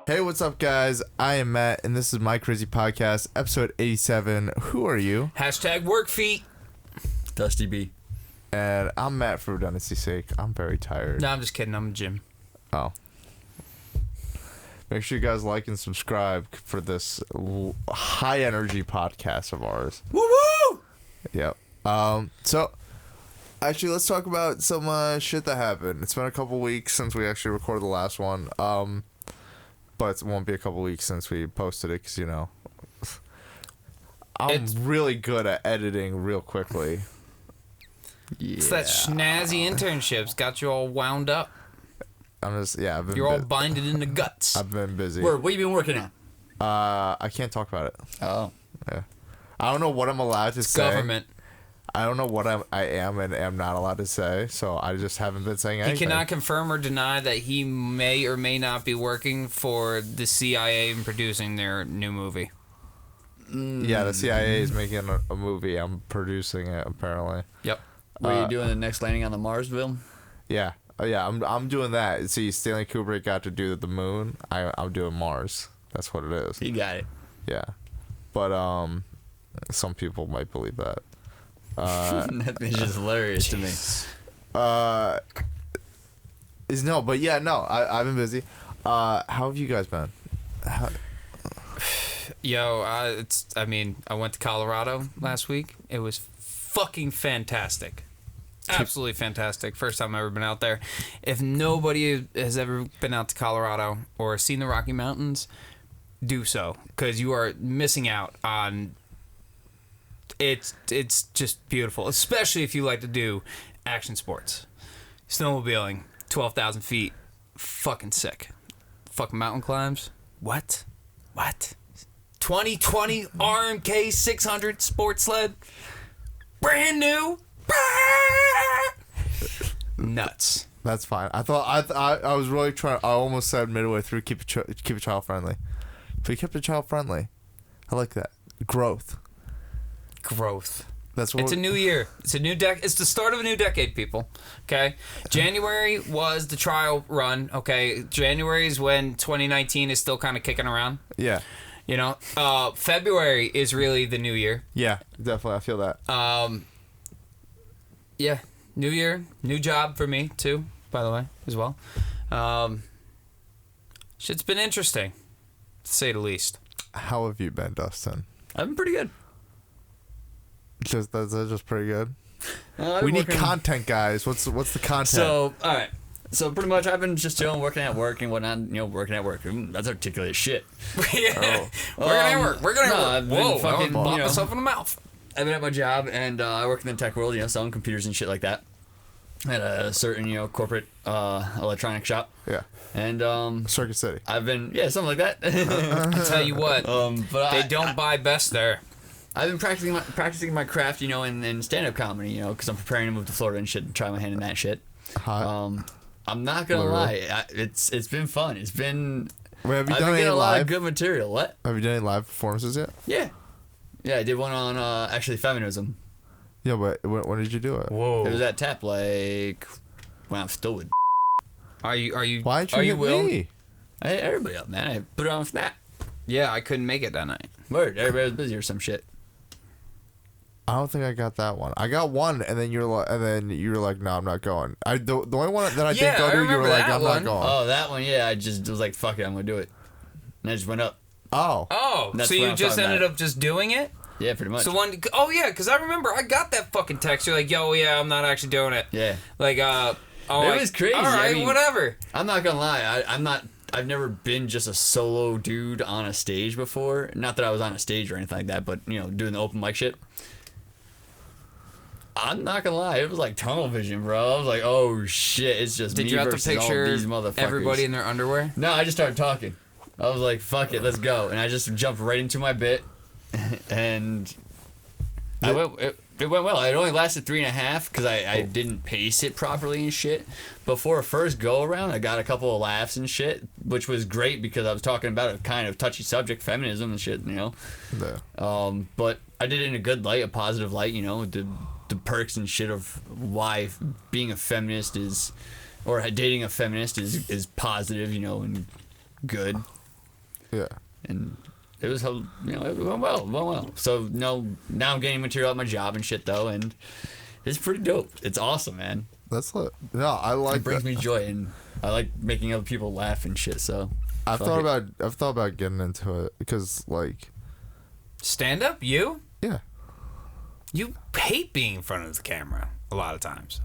Hey, what's up, guys? I am Matt, and this is Mycrazypodcast, episode 87. Who are you? Hashtag work feet. Dusty B. And I'm Matt for redundancy's sake. I'm very tired. No, I'm just kidding. I'm Jim. Oh. Make sure you guys like and subscribe for this high-energy podcast of ours. Woo-woo! Yep. So, actually, let's talk about some shit that happened. It's been a couple weeks since we actually recorded the last one. But it won't be a couple weeks since we posted it because, you know, I'm really good at editing real quickly. Yeah. It's that snazzy internships got you all wound up. I'm just, yeah. You're all binded in the guts. I've been busy. What you been working on? I can't talk about it. Oh. Yeah. I don't know what I'm allowed to say. Government. I don't know what I am and am not allowed to say, so I just haven't been saying anything. He cannot confirm or deny that he may or may not be working for the CIA and producing their new movie. Yeah, the CIA is making a movie. I'm producing it, apparently. Yep. What are you doing the next landing on the Mars film? Yeah. Oh, yeah, I'm doing that. See, Stanley Kubrick got to do the moon. I'm doing Mars. That's what it is. He got it. Yeah. But some people might believe that. That bitch is hilarious to me. I've been busy. How have you guys been? Yo, I went to Colorado last week. It was fucking fantastic. Absolutely fantastic. First time I've ever been out there. If nobody has ever been out to Colorado or seen the Rocky Mountains, do so, because you are missing out on... It's just beautiful, especially if you like to do action sports. Snowmobiling, 12,000 feet, fucking sick. Fucking mountain climbs. What? 2020 RMK 600 sports sled, brand new. Nuts. That's fine. I was really trying. I almost said midway through, keep it child friendly. But you kept it child friendly. I like that. Growth. That's what it's a new year. It's a new It's the start of a new decade, people. Okay. January was the trial run. Okay. January is when 2019 is still kind of kicking around. Yeah. You know. February is really the new year. Yeah, definitely. I feel that. Yeah. New year, new job for me too. By the way, as well. Shit's been interesting, to say the least. How have you been, Dustin? I've been pretty good. That's just pretty good. We need content, guys. What's the content? So, all right. So pretty much, I've been just chilling, working at work and whatnot. You know, working at work. That's articulate shit. Yeah. Working at work. I've been fucking, bought myself in the mouth. I've been at my job, and I work in the tech world. You know, selling computers and shit like that. At a certain, corporate electronic shop. Yeah. And Circuit City. I've been something like that. I'll tell you what. But they don't buy best there. I've been practicing my craft, in stand-up comedy, because I'm preparing to move to Florida and shit, and try my hand in that shit. Hot. I'm not gonna lie, it's been fun. It's been. Wait, have you I've done been any getting a lot live? of good material. What? Have you done any live performances yet? Yeah, I did one on actually feminism. Yeah, but when did you do it? Whoa. It was at Tap when I'm still with. Are you? Why didn't you hit me? I hit everybody up, man. I put it on Snap. Yeah, I couldn't make it that night. Word, everybody was busy or some shit. I don't think I got that one. I got one, and then you were like, no, I'm not going. The only one that I didn't go to, you were like, I'm not going. Oh, that one, yeah. I just was like, fuck it, I'm gonna do it, and I just went up. Oh, so you just ended up just doing it? Yeah, pretty much. So yeah, because I remember I got that fucking text. You're like, yo, yeah, I'm not actually doing it. Yeah. Like, it was crazy. All right, whatever. I'm not gonna lie. I've never been just a solo dude on a stage before. Not that I was on a stage or anything like that, but doing the open mic shit. I'm not gonna lie, it was like tunnel vision, bro. I was like, oh shit, it's just me versus all these motherfuckers. Everybody in their underwear? No, I just started talking. I was like, fuck it, let's go. And I just jumped right into my bit. And it went well. It only lasted 3.5 because I didn't pace it properly and shit. But for a first go around, I got a couple of laughs and shit, which was great because I was talking about a kind of touchy subject, feminism and shit, Yeah. But I did it in a good light, a positive light, the perks and shit of why being a feminist is or dating a feminist is positive, you know, and good. Yeah. And it was, you know, it went well. So, now I'm getting material at my job and shit, though, and it's pretty dope. It's awesome, man. That's lit. No, I like It brings that. me joy, and I like making other people laugh and shit, so. I've thought about getting into it because, like... Stand up, you? Yeah. You hate being in front of the camera a lot of times.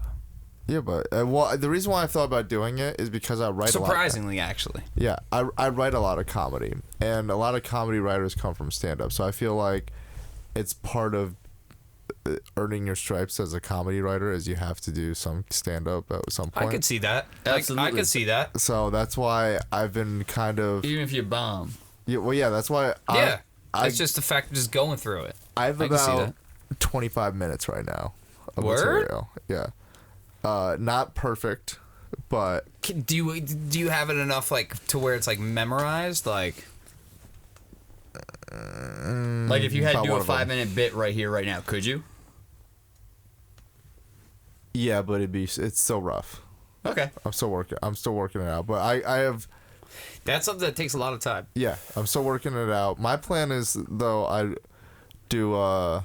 Yeah, but the reason why I thought about doing it is because I write Surprisingly, actually. Yeah, I write a lot of comedy, and a lot of comedy writers come from stand-up, so I feel like it's part of earning your stripes as a comedy writer is you have to do some stand-up at some point. I could see that. Absolutely. I could see that. So that's why I've been kind of... Even if you bomb. Yeah, well, yeah, that's why It's just the fact of just going through it. I have I can see about 25 minutes right now of Word? material. Yeah. Not perfect, but... Do you have it enough like to where it's like memorized? Like Like, if you had to about do one a of them. 5-minute bit right here, right now, could you? Yeah, but it's still rough. Okay. I'm still working it out, but I have... that's something that takes a lot of time. Yeah, I'm still working it out. My plan is, though, I do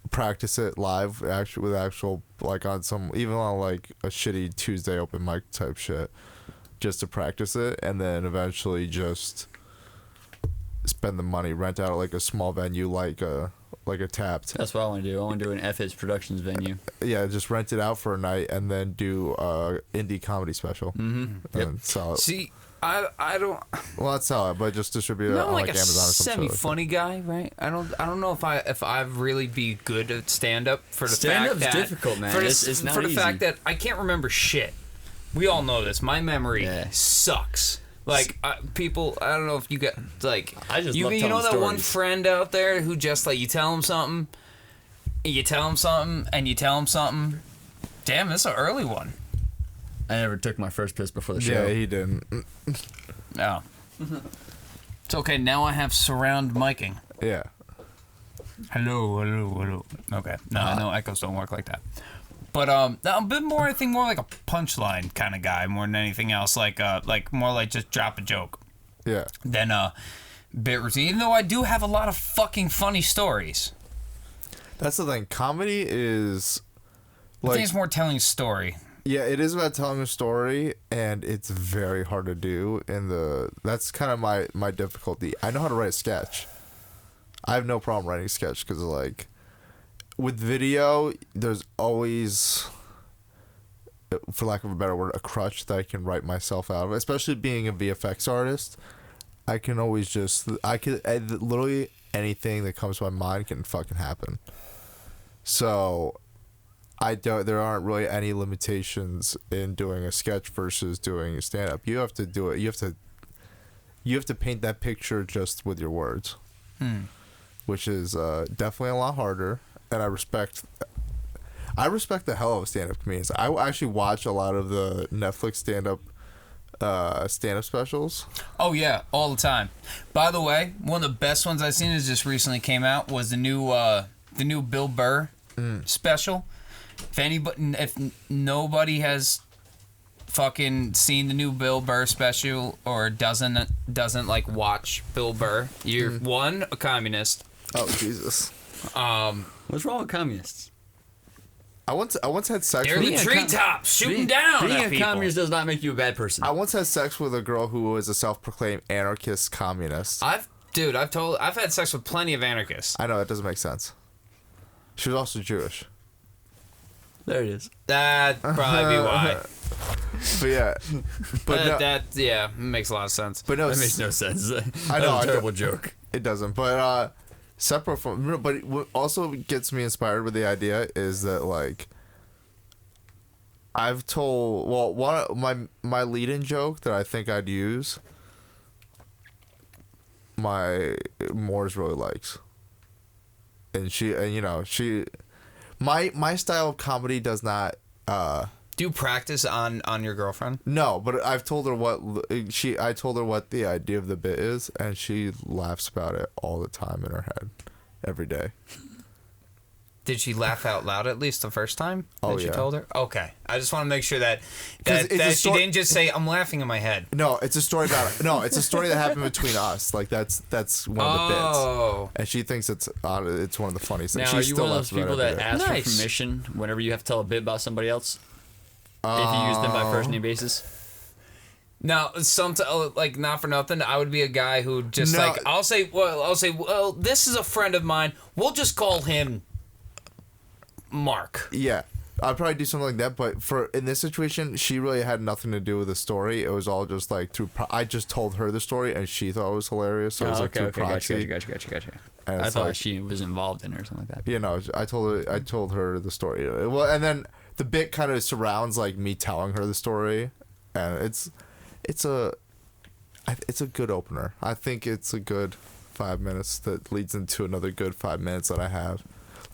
practice it live, actually, with actual, like, on some, even on, like, a shitty Tuesday open mic type shit, just to practice it, and then eventually just spend the money, rent out, like, a small venue, like a Tapped. That's what I want to do. I want to do an FS Productions venue. Yeah, just rent it out for a night, and then do indie comedy special. Mm-hmm. Yep. And sell it. See, I don't. Well, not sell it, but just distribute it I'm on, like like, a Amazon or something. semi-funny guy, right? I don't know if I really be good at stand-up for the Stand-up's fact that difficult, man. For, It's not for the easy. fact that I can't remember shit. We all know this. My memory Yeah. sucks. Like people, I don't know if you get like I just you love know telling that one stories. friend out there who just like you tell him something, and you tell him something, and you tell him something. Damn, this is an early one. I never took my first piss before the show. Yeah, he didn't. Oh. It's okay. Now I have surround miking. Yeah. Hello. Okay. No, echoes don't work like that. But I'm a bit more, I think, more like a punchline kind of guy more than anything else. Like more like just drop a joke Yeah. than bit routine. Even though I do have a lot of fucking funny stories. That's the thing. Comedy is I like, think it's more telling a story. yeah, it is about telling a story, and it's very hard to do. That's kind of my difficulty. I know how to write a sketch. I have no problem writing a sketch because, like, with video, there's always, for lack of a better word, a crutch that I can write myself out of. Especially being a VFX artist, I can always literally anything that comes to my mind can fucking happen. So there aren't really any limitations in doing a sketch versus doing a stand-up. You have to do it. You have to paint that picture just with your words, which is definitely a lot harder. And I respect the hell out of stand-up comedians. I actually watch a lot of the Netflix stand-up specials. Oh yeah, all the time. By the way, one of the best ones I've seen is just recently came out was the new Bill Burr special. If nobody has fucking seen the new Bill Burr special or doesn't like watch Bill Burr, you're one, a communist. Oh Jesus! What's wrong with communists? I once had sex. They're with the treetops shooting down Being at a people. communist does not make you a bad person. I once had sex with a girl who was a self-proclaimed anarchist communist. I've had sex with plenty of anarchists. I know that doesn't make sense. She was also Jewish. There it is. That'd probably be why. But yeah, but no, that makes a lot of sense. but no, That makes no sense. I know, That's I a terrible joke. It doesn't. But separate from, but what also gets me inspired with the idea is that, like, I've told, well, one of my lead-in joke that I think I'd use, my Moors really likes, and my style of comedy does not. Do you practice on your girlfriend? No, but I've told her I told her what the idea of the bit is, and she laughs about it all the time in her head, every day. Did she laugh out loud at least the first time that you told her? Okay. I just want to make sure that she didn't just say, I'm laughing in my head. No, it's a story it's a story that happened between us. Like that's one of the bits. And she thinks it's one of the funniest things. Now, are you one of those people that ask for permission whenever you have to tell a bit about somebody else? If you use them by first name basis? Now, like, not for nothing, I would be a guy who just I'll say, well, this is a friend of mine. We'll just call him Mark. Yeah, I'd probably do something like that. But in this situation, she really had nothing to do with the story. It was all just like I just told her the story, and she thought it was hilarious. So it was like through proxy. Gotcha. I thought she was involved in it or something like that. You know, I told her the story. Well, and then the bit kind of surrounds like me telling her the story, and it's a good opener. I think it's a good 5 minutes that leads into another good 5 minutes that I have.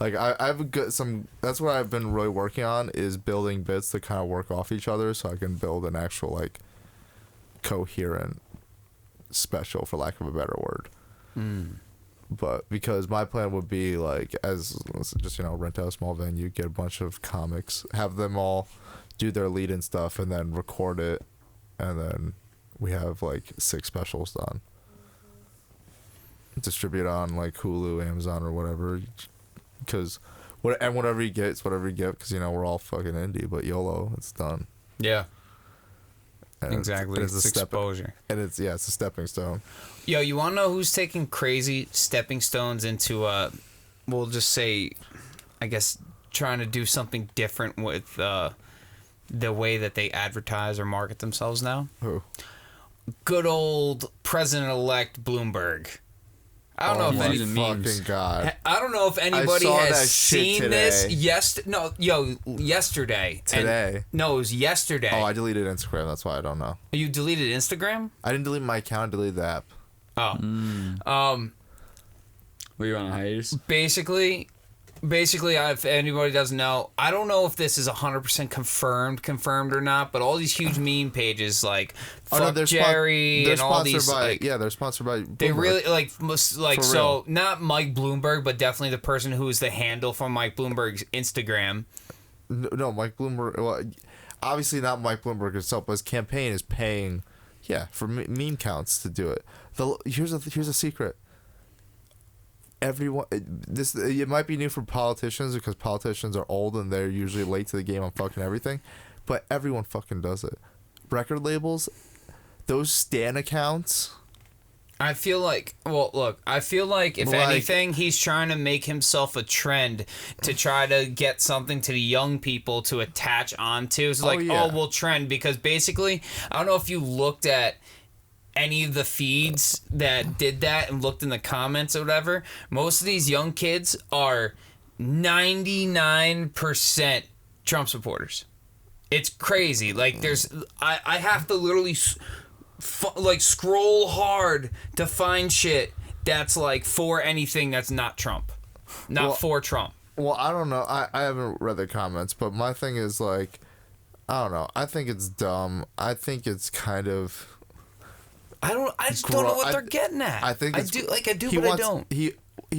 Like I have that's what I've been really working on, is building bits that kind of work off each other, so I can build an actual like coherent special, for lack of a better word. But because my plan would be like, let's just rent out a small venue, get a bunch of comics, have them all do their lead and stuff, and then record it, and then we have like 6 specials done. Distribute on like Hulu, Amazon, or whatever. Because whatever you get, it's whatever you get. Because we're all fucking indie, but YOLO, it's done. Yeah. And exactly. It's exposure. And it's a stepping stone. Yo, you want to know who's taking crazy stepping stones into we'll just say, I guess, trying to do something different with the way that they advertise or market themselves now? Who? Good old President-elect Bloomberg. I don't know if any fucking God. I don't know if anybody has seen this. Yesterday. Today. No, it was yesterday. Oh, I deleted Instagram. That's why I don't know. You deleted Instagram? I didn't delete my account. I deleted the app. Oh. Were you on a hiatus? Basically, if anybody doesn't know, I don't know if this is 100% confirmed or not, but all these huge meme pages like Jerry and all these, they're sponsored by Bloomberg. They really so not Mike Bloomberg, but definitely the person who is the handle for Mike Bloomberg's Instagram. No, Mike Bloomberg. Well, obviously not Mike Bloomberg himself, but his campaign is paying, for meme counts to do it. Here's a secret. Everyone, it might be new for politicians because politicians are old and they're usually late to the game on fucking everything, but everyone fucking does it. Record labels, those Stan accounts. I feel like, if anything, he's trying to make himself a trend to try to get something to the young people to attach onto. It's we'll trend, because basically, I don't know if you looked at any of the feeds that did that and looked in the comments or whatever. Most of these young kids are 99% Trump supporters. It's crazy. Like, I have to literally scroll hard to find shit that's like for anything that's not Trump, for Trump. Well, I don't know. I haven't read the comments, but my thing is like, I don't know. I think it's dumb. I think it's kind of. I just don't know what they're getting at. I think I do, but I don't. He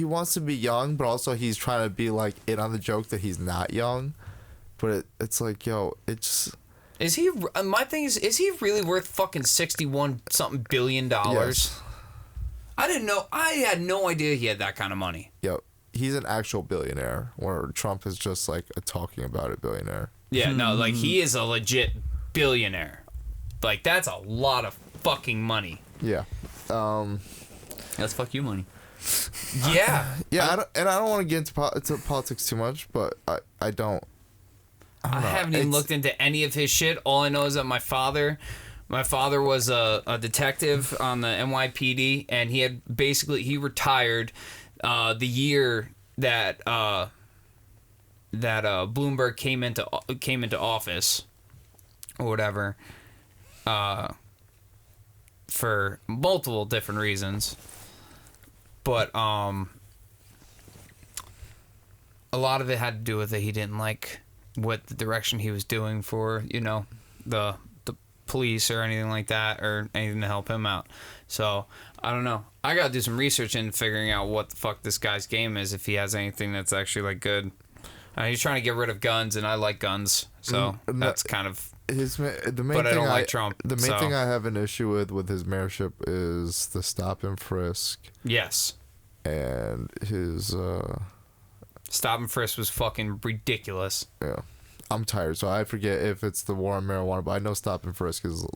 wants to be young, but also he's trying to be like in on the joke that he's not young. But it's like, yo, it's. Is he? My thing is he really worth fucking $61-something billion? Yes. I didn't know. I had no idea he had that kind of money. Yo, he's an actual billionaire, where Trump is just like a talking about it billionaire. Yeah, no, like he is a legit billionaire. Like, that's a lot of fucking money. Yeah. That's fuck you money. Yeah. Yeah, I don't want to get into politics too much, but I don't. I haven't even looked into any of his shit. All I know is that my father was a detective on the NYPD, and he retired the year that Bloomberg came into office or whatever, for multiple different reasons. But a lot of it had to do with that he didn't like what the direction he was doing for, the police or anything like that, or anything to help him out. So I don't know. I gotta do some research in figuring out what the fuck this guy's game is, if he has anything that's actually like good. He's trying to get rid of guns, and I like guns, so that's kind of. The main but I thing don't like Trump. The main thing I have an issue with his mayorship is the stop and frisk. Yes. And his stop and frisk was fucking ridiculous. Yeah, I'm tired, so I forget if it's the war on marijuana, but I know stop and frisk is.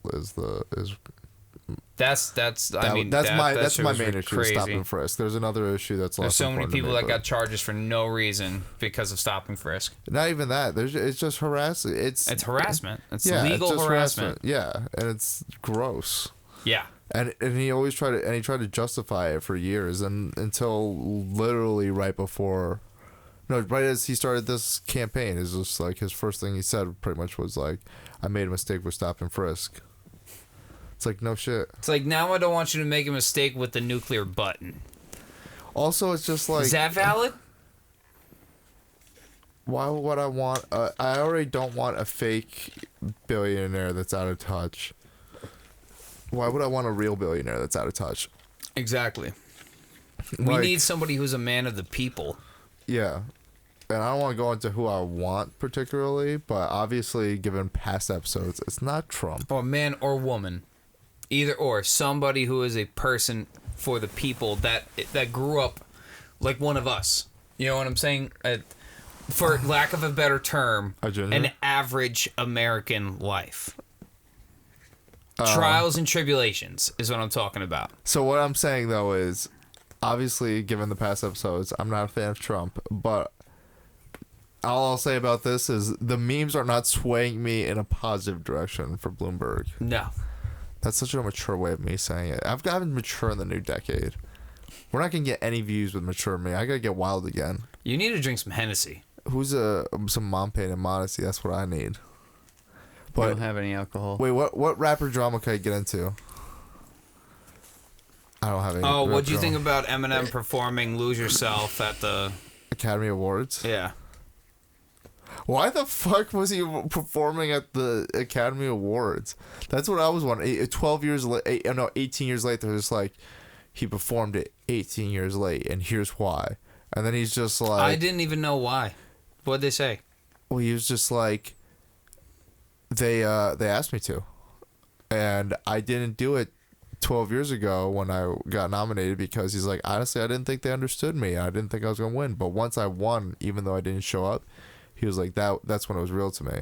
That's my main issue. Is stop and frisk. There's another issue that's. There's so many people that got charges for no reason because of stop and frisk. Not even that. It's just harassment. It's harassment. It's legal harassment. Yeah, and it's gross. Yeah. And he always tried to justify it for years, and until literally right as he started this campaign, is just like his first thing he said pretty much was like, "I made a mistake with stop and frisk." It's like, no shit. It's like, now I don't want you to make a mistake with the nuclear button. Also, it's just like... Is that valid? Why would I want... I already don't want a fake billionaire that's out of touch. Why would I want a real billionaire that's out of touch? Exactly. We need somebody who's a man of the people. Yeah. And I don't want to go into who I want particularly, but obviously, given past episodes, it's not Trump. Or man or woman. Either or. Somebody who is a person for the people that grew up like one of us. You know what I'm saying? For lack of a better term, an average American life. Trials and tribulations is what I'm talking about. So what I'm saying, though, is obviously, given the past episodes, I'm not a fan of Trump, but all I'll say about this is the memes are not swaying me in a positive direction for Bloomberg. No. That's such a mature way of me saying it. I've got to mature in the new decade. We're not going to get any views with mature me. I got to get wild again. You need to drink some Hennessy. Who's some mom pain and modesty? That's what I need. But I don't have any alcohol. Wait, what rapper drama can I get into? I don't have any. Oh, what do you think about Eminem performing "Lose Yourself" at the Academy Awards? Yeah. Why the fuck was he performing at the Academy Awards? That's what I was wondering. 18 years later, it's like he performed it 18 years late, and here's why. And then he's just like, I didn't even know why. What'd they say? Well, he was just like, they asked me to, and I didn't do it 12 years ago when I got nominated because he's like, honestly, I didn't think they understood me. I didn't think I was gonna win, but once I won, even though I didn't show up, he was like, that's when it was real to me.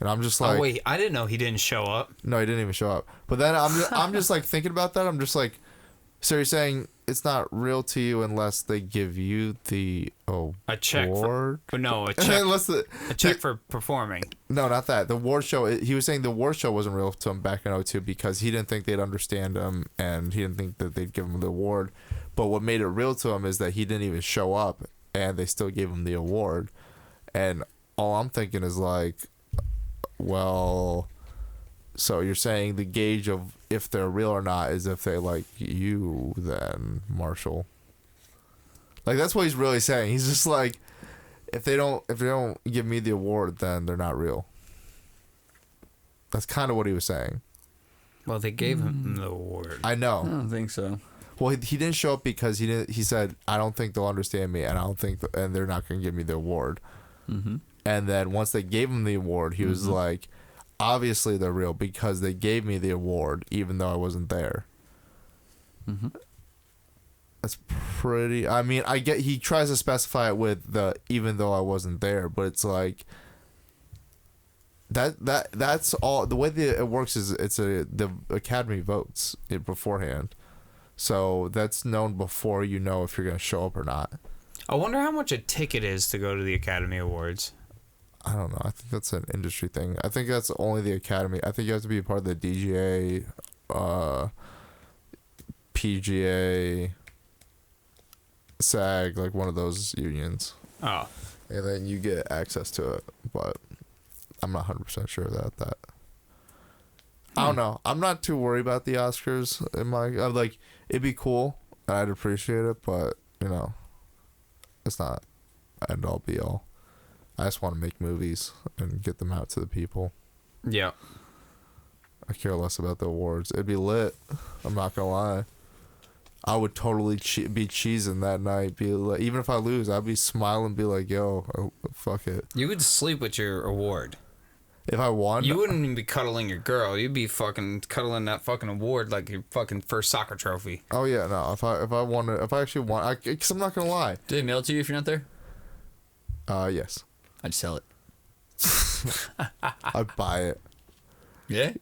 And I'm just like, oh wait, I didn't know he didn't show up. No, he didn't even show up. But then I'm just like thinking about that. I'm just like, so you're saying it's not real to you unless they give you the a check award? A check for performing. No, not that. The award show. He was saying the award show wasn't real to him back in 2002 because he didn't think they'd understand him and he didn't think that they'd give him the award. But what made it real to him is that he didn't even show up and they still gave him the award. And all I'm thinking is like, well, so you're saying the gauge of if they're real or not is if they like you, then Marshall. Like that's what he's really saying. He's just like, if they don't give me the award, then they're not real. That's kind of what he was saying. Well, they gave him the award. I know. I don't think so. Well, he didn't show up because he said, I don't think they'll understand me, and I don't think and they're not going to give me the award. Mm-hmm. And then once they gave him the award, he was like, obviously they're real because they gave me the award even though I wasn't there. Mm-hmm. That's pretty... I mean, I get he tries to specify it with the even though I wasn't there, but it's like... That's all... The way that it works is the Academy votes it beforehand. So that's known before you know if you're going to show up or not. I wonder how much a ticket is to go to the Academy Awards. I don't know. I think that's an industry thing. I think that's only the Academy. I think you have to be a part of the DGA, PGA, SAG, like one of those unions. Oh. And then you get access to it. But I'm not 100% sure about that. I don't know. I'm not too worried about the Oscars. Like, it'd be cool. And I'd appreciate it. But, it's not end all be all. I just want to make movies and get them out to the people. Yeah. I care less about the awards. It'd be lit. I'm not gonna lie. I would totally be cheesing that night. Be like, even if I lose, I'd be smiling, be like, "Yo, fuck it." You would sleep with your award. If I won, You wouldn't even be cuddling your girl. You'd be fucking cuddling that fucking award like your fucking first soccer trophy. oh yeah, no. If I won it, if I actually won, because I'm not gonna lie. Do they mail it to you if you're not there? Yes. I'd sell it. I'd buy it. Yeah?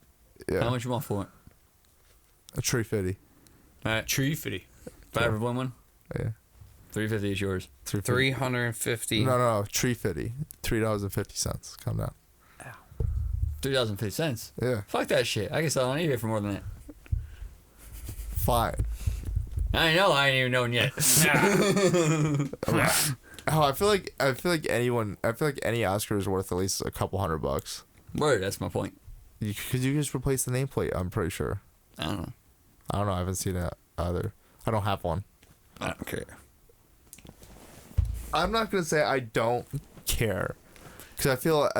Yeah. How much you want for it? A $350. All right. $350. If I ever won one, Yeah. $350 is yours. $350. No, $350. $3.50. Calm down. $3.50. Yeah. Fuck that shit. I can sell it on eBay for more than that. Fine. I know. I ain't even known yet. Oh, I feel like any Oscar is worth at least a couple $100. Word. That's my point. Because you just replace the nameplate, I'm pretty sure. I don't know. I haven't seen it either. I don't have one. I don't care. I'm not gonna say I don't care, because I feel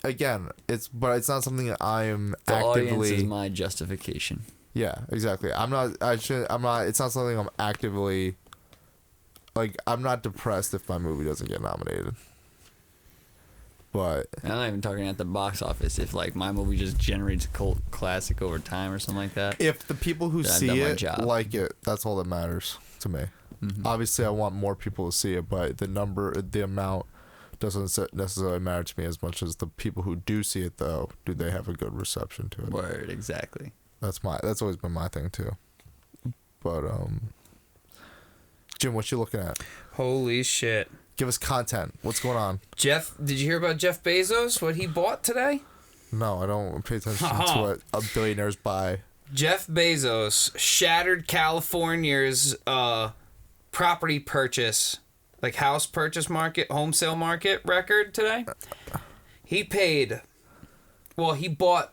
again, it's not something that I am The actively. audience is my justification. Yeah, exactly. I'm not. It's not something I'm actively. Like, I'm not depressed if my movie doesn't get nominated. But I'm not even talking at the box office. If like my movie just generates a cult classic over time or something like that. if the people who Then I've see done my it job. like it, that's all that matters to me. Mhm. Obviously, I want more people to see it, but the amount doesn't necessarily matter to me as much as the people who do see it, though. Do they have a good reception to it? Word. Exactly. That's always been my thing too. But Jim, what you looking at? Holy shit. Give us content. What's going on? Jeff, did you hear about Jeff Bezos? What he bought today? No, I don't pay attention to what a billionaires buy. Jeff Bezos shattered California's property purchase, like house purchase market, home sale market record today. He bought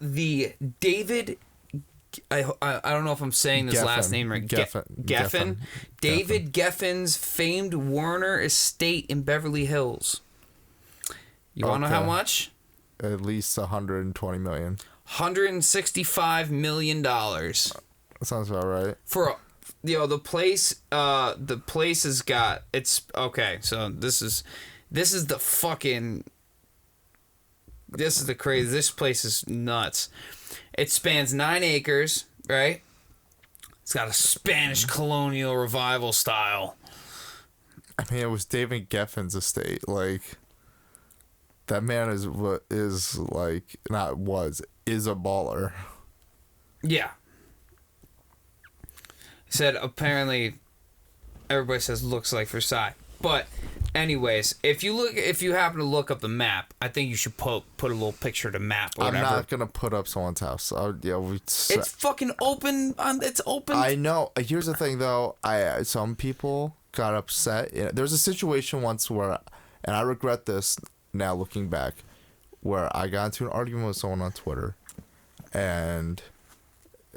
the David. I don't know if I'm saying this last name right. Geffen. David Geffen's famed Warner estate in Beverly Hills. You want to know how much? At least $120 million. $165 million. That sounds about right. For the place has got it's okay. So this is the fucking. This is the crazy. This place is nuts. It spans 9 acres, right? It's got a Spanish colonial revival style. I mean, it was David Geffen's estate. Like, that man is a baller. Yeah. He said apparently everybody says looks like Versailles. But anyways, if you happen to look up the map, I think you should put a little picture of the map or whatever. I'm not gonna put up someone's house. It's fucking open. It's open. I know. Here's the thing, though. Some people got upset. There's a situation once where, and I regret this now looking back, where I got into an argument with someone on Twitter, and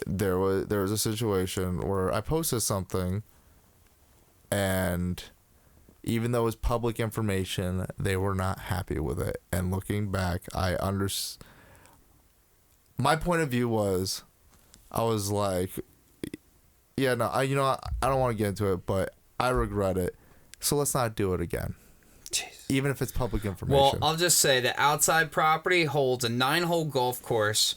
there was a situation where I posted something, and even though it was public information, they were not happy with it. And looking back, my point of view was, I was like, yeah, no, I don't want to get into it, but I regret it. So let's not do it again. Jeez. Even if it's public information. Well, I'll just say the outside property holds a 9-hole golf course,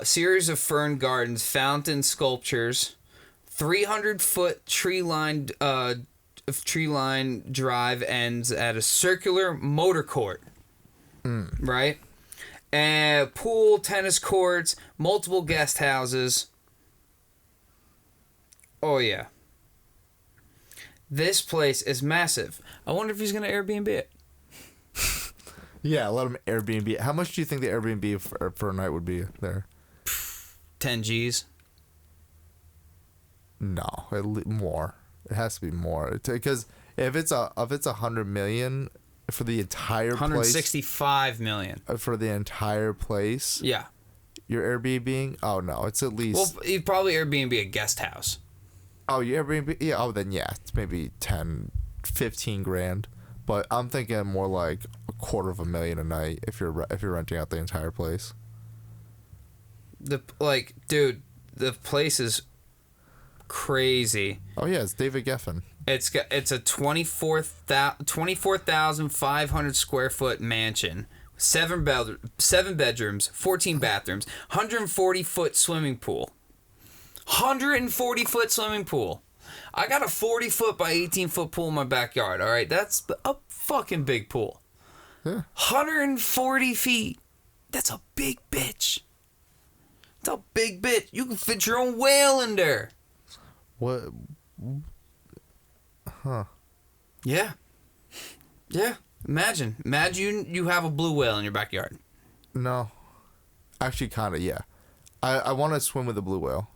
series of fern gardens, fountain sculptures, 300-foot tree-lined drive ends at a circular motor court, right? And pool, tennis courts, multiple guest houses. Oh, yeah. This place is massive. I wonder if he's going to Airbnb it. Yeah, let him Airbnb. How much do you think the Airbnb for a night would be there? 10 G's. No, more. It has to be more, because if it's $100 million for the entire place, $165 million for the entire place. Yeah. You're Airbnb-ing? Oh no, it's at least. Well, you'd probably Airbnb a guest house. Oh, you Airbnb? Yeah. Oh, then yeah, it's maybe 10, 15 grand. But I'm thinking more like $250,000 a night if you're renting out the entire place. Dude, the place is crazy. Oh yeah, it's David Geffen. It's a 24,500 square foot mansion, 7 bedrooms, 14 bathrooms, 140-foot swimming pool. 140-foot swimming pool. I got a 40-foot by 18-foot pool in my backyard. All right, that's a fucking big pool. Yeah. 140 feet. That's a big bitch. It's a big bitch. You can fit your own whale in there. What? Huh. Yeah. Yeah. Imagine you have a blue whale in your backyard. No. Actually, kind of, yeah. I want to swim with a blue whale.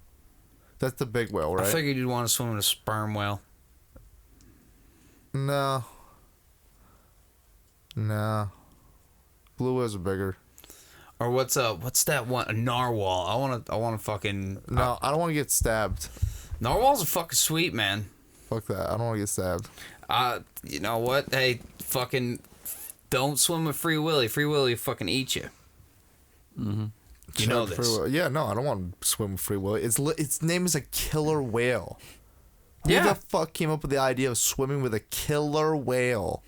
That's the big whale, right? I figured you'd want to swim with a sperm whale. No. Blue whales are bigger. Or what's that one? A narwhal. I want to fucking... No, I don't want to get stabbed. Narwhals are fucking sweet, man. Fuck that. I don't want to get stabbed. You know what? Hey, fucking don't swim with Free Willy. Free Willy fucking eat you. Mm-hmm. You know this. Yeah, no, I don't want to swim with Free Willy. Its name is a killer whale. Who Yeah. the fuck came up with the idea of swimming with a killer whale?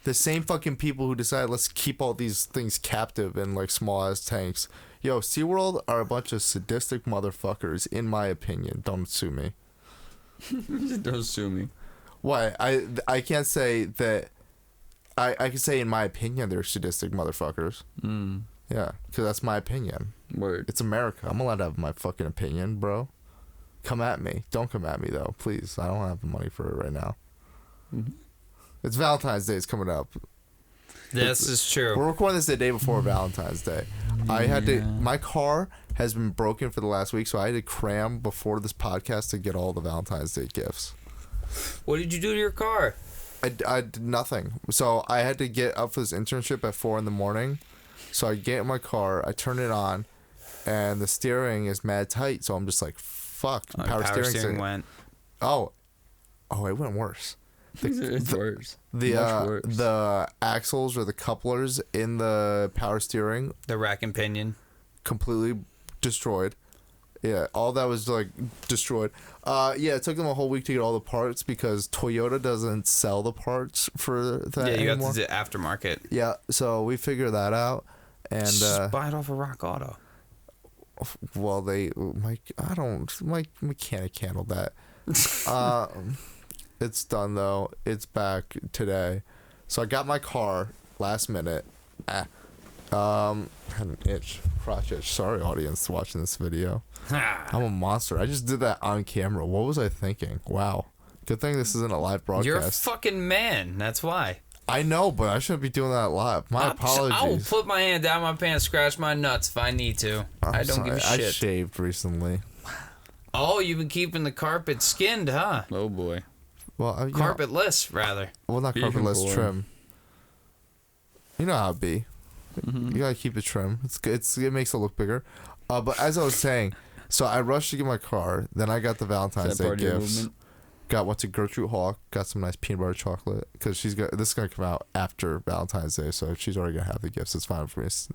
The same fucking people who decided let's keep all these things captive in like small ass tanks. Yo, SeaWorld are a bunch of sadistic motherfuckers, in my opinion. Don't sue me. Don't sue me. Why? I can't say that. I can say in my opinion they're sadistic motherfuckers. Mm. Yeah, because that's my opinion. Word. It's America. I'm allowed to have my fucking opinion, bro. Come at me. Don't come at me though, please. I don't have the money for it right now. Mm-hmm. It's Valentine's Day. It's coming up. This is true. We're recording this the day before Valentine's Day. I had to. My car has been broken for the last week, so I had to cram before this podcast to get all the Valentine's Day gifts. What did you do to your car? I did nothing. So I had to get up for this internship at 4 a.m. So I get in my car, I turn it on, and the steering is mad tight. So I'm just like, fuck. Power steering went. Oh, it went worse. It's worse. The Much worse. the axles or the couplers in the power steering The rack and pinion. completely destroyed. Yeah, all that was like destroyed. Yeah, it took them a whole week to get all the parts because Toyota doesn't sell the parts for that Yeah, you anymore. got the aftermarket. Yeah, so we figured that out, and Just buy it off of Rock Auto. well, Mike mechanic handled that. It's done though. It's back today. So I got my car last minute. Had an crotch itch. Sorry, audience, watching this video. I'm a monster. I just did that on camera. What was I thinking? Wow. Good thing this isn't a live broadcast. You're a fucking man. That's why. I know, but I shouldn't be doing that live. My apologies. I will put my hand down my pants, scratch my nuts if I need to. I don't give a I shit. shaved recently. Oh, you've been keeping the carpet skinned, huh? Oh boy. Well, Carpetless, rather. Well, not Even carpetless, boy. trim. You know how it be. Mm-hmm. You gotta keep it trim. It's good. It makes it look bigger. But as I was saying, so I rushed to get my car. Then I got the Valentine's Day gifts. Went to Gertrude Hawk. Got some nice peanut butter chocolate because this is gonna come out after Valentine's Day, so she's already gonna have the gifts. It's fine for me. It's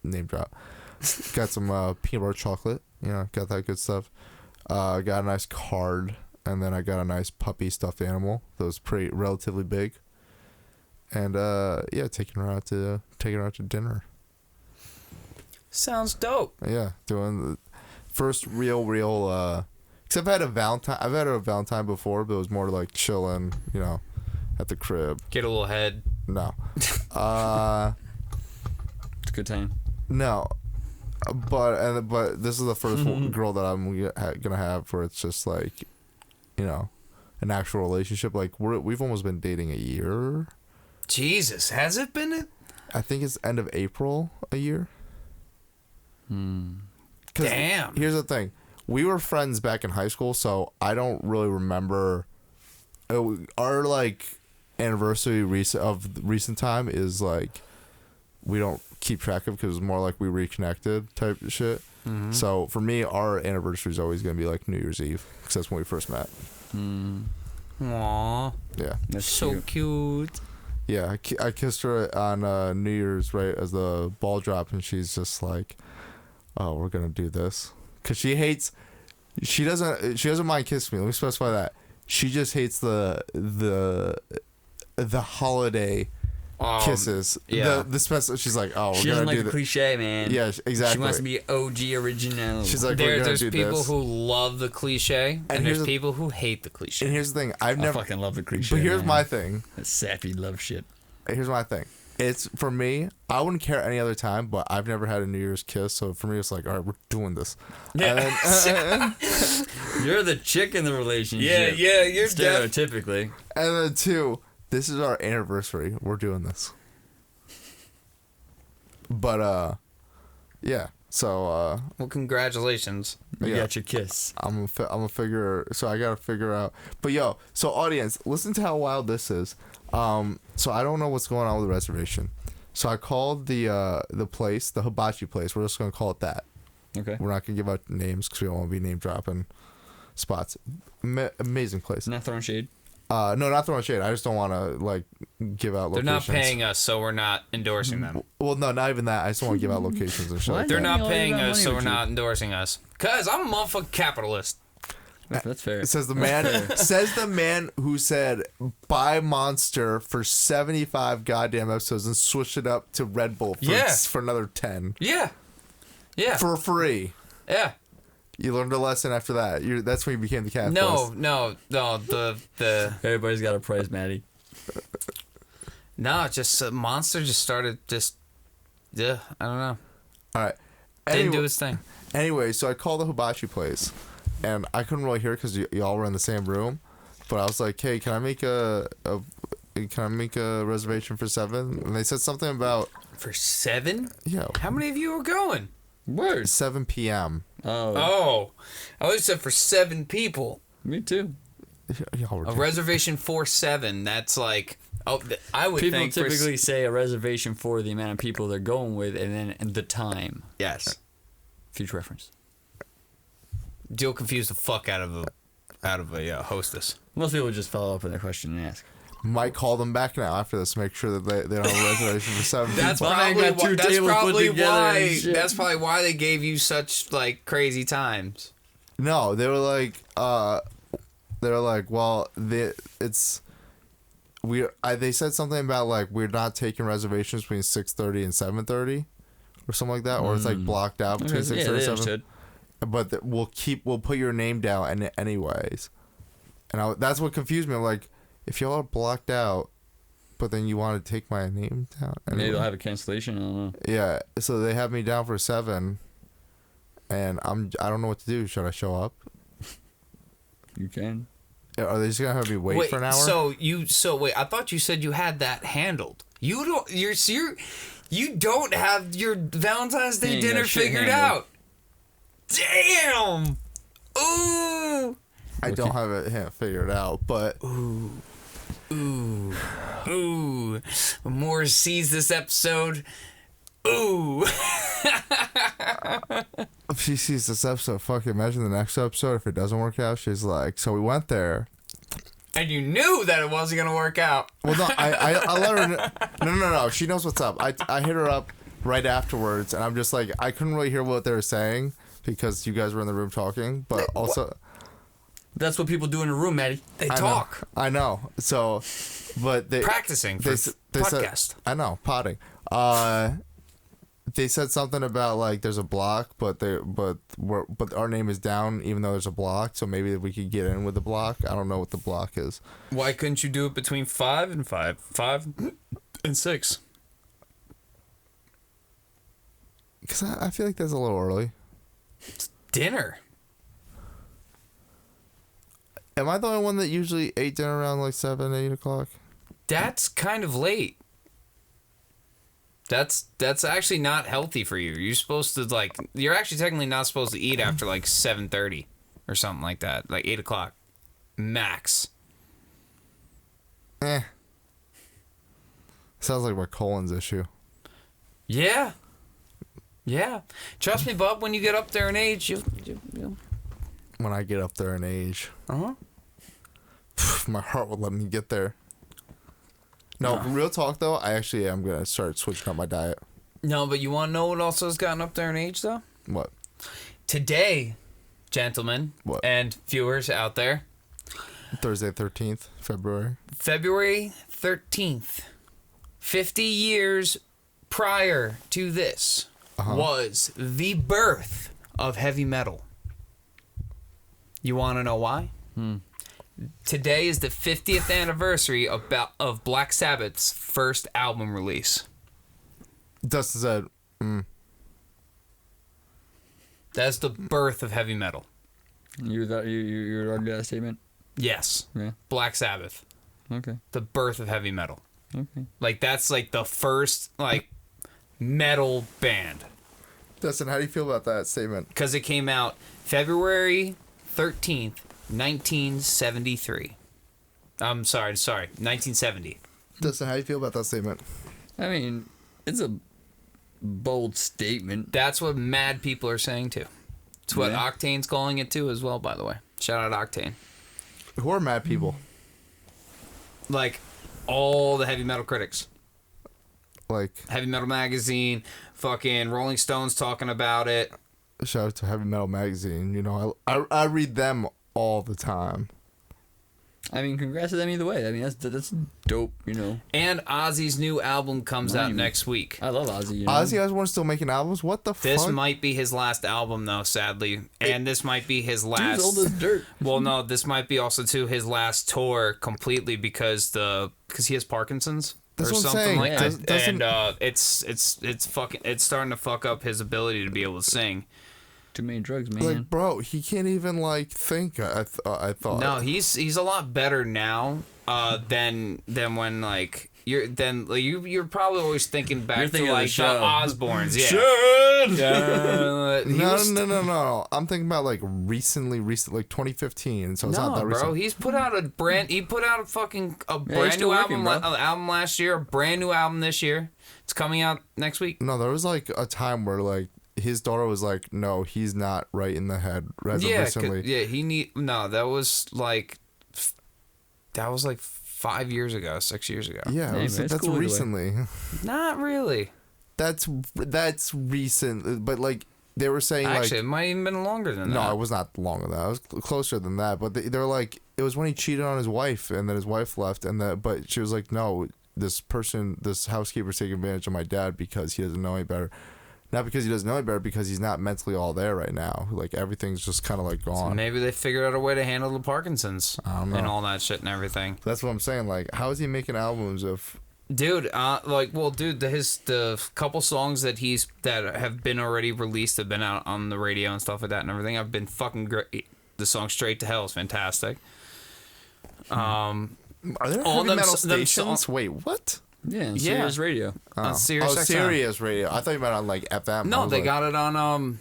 name drop. Got some peanut butter chocolate. Got that good stuff. Got a nice card, and then I got a nice puppy stuffed animal that was relatively big. And yeah, taking her out to dinner. Sounds dope. Yeah, doing the first real except I've had a Valentine before, but it was more like chilling, at the crib. Get a little head. No. It's a good time. No. But this is the first girl that I'm gonna have where it's just like, an actual relationship. Like we've almost been dating a year. Jesus, has it been it? I think it's end of April a year. Damn. Here's the thing. We were friends back in high school, so I don't really remember. Our like anniversary of recent time is like we don't keep track of because it's more like we reconnected type of shit. Mm-hmm. So for me, our anniversary is always gonna be like New Year's Eve because that's when we first met. Aww. Yeah. That's So cute. Yeah, I kissed her on New Year's right as the ball dropped, and she's just like, "Oh, we're gonna do this," because she hates. She doesn't mind kissing me. Let me specify that. She just hates the holiday kisses. Yeah. She's like, oh, we're She gonna doesn't like do the the cliche, man. Yeah, exactly. She wants to be OG original. She's like, we're gonna There's do people this. who love the cliche, and here's there's the- people who hate the cliche. And here's the thing. I've I never. fucking love the cliche. But here's man. my thing. That sappy love shit. Here's my thing. It's for me. I wouldn't care any other time, but I've never had a New Year's kiss, so for me, it's like, all right, we're doing this. Yeah. You're the chick in the relationship. yeah, you're stereotypically. And then 2, this is our anniversary. We're doing this. But yeah. So Well, congratulations. You yeah. got your kiss. I'm gonna figure. So I gotta figure out. But yo, so audience, listen to how wild this is. So I don't know what's going on with the reservation. So I called the place, the hibachi place. We're just gonna call it that. Okay. We're not gonna give out names because we don't want to be name dropping spots. Amazing place. Not throwing shade. No, not throwing shade. I just don't want to like give out They're locations. not paying us, so we're not endorsing them. Well, no, not even that. I just want to give out locations and shit. What? Like They're that. not All paying about us, money so with we're you. not endorsing us. Cause I'm a motherfucking capitalist. That's fair. It says the man who said buy Monster for 75 goddamn episodes and switch it up to Red Bull for another 10 Yeah. Yeah. for free. Yeah. You learned a lesson after that. That's when you became the capitalist. No. The Everybody's got a price, Maddie. no, just Monster just started I don't know. All right. Didn't do his thing. Anyway, so I called the hibachi place, and I couldn't really hear it because y'all were in the same room. But I was like, "Hey, can I make a reservation for 7?" And they said something about For 7? yo How many of you are going? Word. 7 p.m. Oh, I always said for 7 people. Me too. Y'all were A reservation for 7. That's like, I would People think typically say a reservation for the amount of people they're going with, and then the time. yes. Future reference. You'll confuse the fuck out of a hostess. Most people just follow up with a question and ask. might call them back now after this. Make sure that they don't have a reservation for 7 That's people. Fine, probably got two why, that's tables put probably together why and shit. that's probably why they gave you such like crazy times. No, they were like, well, they said something about like we're not taking reservations between 6:30 and 7:30, or something like that, or it's like blocked out between 6:30 and 7. understood. But we'll put your name down anyways, and that's what confused me. I'm like, if y'all are blocked out, but then you want to take my name down, Maybe anyway. they'll have a cancellation. I don't know. Yeah, so they have me down for 7, and I don't know what to do. Should I show up? You can. Are they just gonna have me wait for an hour? So wait, I thought you said you had that handled. You don't have your Valentine's Day Ain't dinner got shit figured handled. out. Damn. Ooh. I don't have it figured out, but Ooh. When Moore sees this episode, ooh. if she sees this episode, fuck, imagine the next episode. If it doesn't work out, she's like, so we went there. And you knew that it wasn't gonna work out. Well, no, I let her no. She knows what's up. I hit her up right afterwards, and I'm just like, I couldn't really hear what they were saying because you guys were in the room talking, but also That's what people do in a room, Maddie. They talk. I know. So, but they Practicing for they podcast. said, I know, potting. They said something about like there's a block, but our name is down even though there's a block. So maybe we could get in with the block. I don't know what the block is. Why couldn't you do it between 5 and 5 and 6? Because I feel like that's a little early. It's dinner. Am I the only one that usually ate dinner around like 7, 8 o'clock? That's kind of late. That's actually not healthy for you. You're supposed to you're actually technically not supposed to eat after like 7:30 or something like that, like 8 o'clock max. Sounds like my colon's issue. Yeah. Trust me, bub. When you get up there in age, you'll. When I get up there in age, my heart will let me get there. No, real talk though, I actually am gonna start switching up my diet. No, but you want to know what also has gotten up there in age though? What? Today, gentlemen, What? and viewers out there. Thursday, 13th, February. February 13th, 50 years prior to this, was the birth of heavy metal. You want to know why? Today is the 50th anniversary of Black Sabbath's first album release. Dustin said, That's the birth of heavy metal. You already that statement? Yes. Yeah. Black Sabbath. Okay. The birth of heavy metal. Okay. Like, that's like the first, like, metal band. Dustin, how do you feel about that statement? Because it came out February 13th, 1973. I'm sorry, 1970. Dustin, how do you feel about that statement? I mean, it's a bold statement. That's what mad people are saying, too. It's what Yeah. Octane's calling it, too, as well, by the way. Shout out Octane. Who are mad people? Like, all the heavy metal critics. Like, Heavy Metal Magazine, fucking Rolling Stones talking about it. shout out to Heavy Metal Magazine. You know, I read them all the time. I mean, congrats to them either way. I mean, that's dope, you know. And Ozzy's new album comes out next week. I love Ozzy. You know? Ozzy Osbourne still making albums? What the This fuck? might be his last album, though, sadly. And this might be his Dude's last... old as dirt. Well, no, this might be also, too, his last tour completely because he has Parkinson's. That's or what I'm something saying. like Yeah. that. Doesn't- And it's starting to fuck up his ability to be able to sing. Too many drugs, man. Like, bro, he can't even, like, think, I thought. No, he's a lot better now than when, like, you're probably always thinking back You're thinking to, of the like, the show. Osbournes. Yeah. No. I'm thinking about, like, recent, like, 2015, so it's not No, that bro, recent. he put out a brand new he's still album, working, bro. album last year, a brand new album this year. It's coming out next week. No, there was, like, a time where, like, his daughter was like, no, he's not right in the head as of recently. That was like 5 years ago, 6 years ago. Yeah, Hey, that's man, it's cool either way. recently. Not really. That's recent, but, like, they were saying, Actually, it like... might even been longer than No, that. it was not longer than that. It was closer than that. But they're like, it was when he cheated on his wife, and then his wife left, but she was like, no, this housekeeper's taking advantage of my dad because he doesn't know any better. Not because he doesn't know any better, because he's not mentally all there right now. Like, everything's just kind of, like, gone. Maybe they figured out a way to handle the Parkinson's I don't know. and all that shit and everything. That's what I'm saying. Like, how is he making albums if... Dude, the couple songs that have been already released, have been out on the radio and stuff like that and everything, have been fucking great. The song "Straight to Hell" is fantastic. Are there all heavy them metal s- them stations? songs- Wait, what? Yeah, Yeah. Sirius Radio. On Sirius XM. Sirius Radio. I thought you meant on, like, FM. I No, was they like, got it on.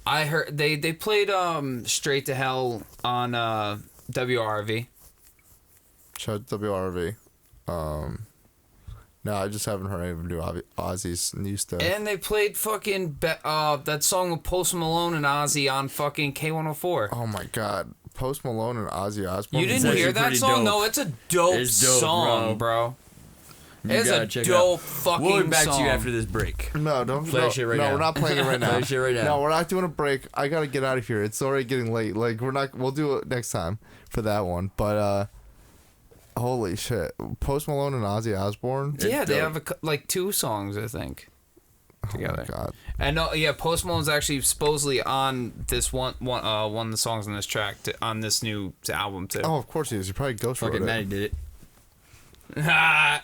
I heard they played "Straight to Hell" on WRV. Shout out to WRV. No, I just haven't heard any of new Ozzy's new stuff. And they played fucking that song with Post Malone and Ozzy on fucking K104. Oh my god. Post Malone and Ozzy Osbourne. You didn't actually hear that pretty song? dope. No, it's a dope, It's dope, song, bro. It's a gotta check it dope out. fucking We'll get back song. to you after this break. No, don't Play that shit right now. we're not playing it right now. Play that shit right now. No, we're not doing a break. I gotta get out of here. It's already getting late. Like, we'll do it next time for that one. But holy shit. Post Malone and Ozzy Osbourne? Yeah, they dope. have like 2 songs, I think, together. Oh my god. And Post Malone's actually supposedly on this one of the songs on this track on this new album too. Oh, of course he is. He probably ghost wrote Fucking it. Maddie did it.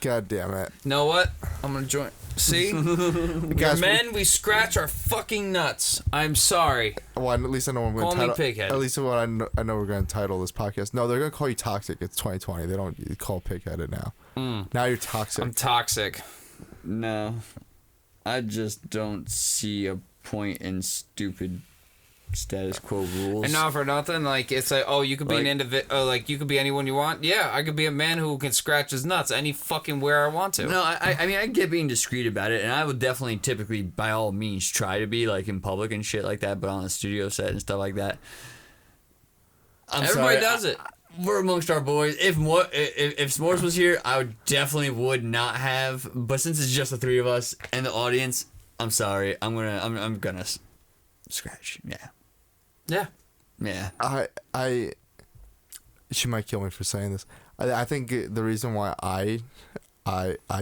God damn it. Know what? I'm gonna join. See, Guys, men, we scratch our fucking nuts. I'm sorry. well, at least I know what I'm going Call to me title. Pighead. At least what I know we're going to title this podcast. No, they're going to call you toxic. It's 2020. They don't call pigheaded now. Now you're toxic. I'm toxic. No, I just don't see a point in stupid status quo rules. And not for nothing, like it's like, oh, you could be an individual, like you could be anyone you want. Yeah, I could be a man who can scratch his nuts any fucking where I want to. No, I mean, I get being discreet about it, and I would definitely typically, by all means, try to be, like, in public and shit like that, but on a studio set and stuff like that. Everybody does it. We're amongst our boys. If S'mores was here, I would not have, but since it's just the 3 of us and the audience, I'm sorry. I'm gonna scratch. Yeah. Yeah, Yeah. She might kill me for saying this. I think the reason why I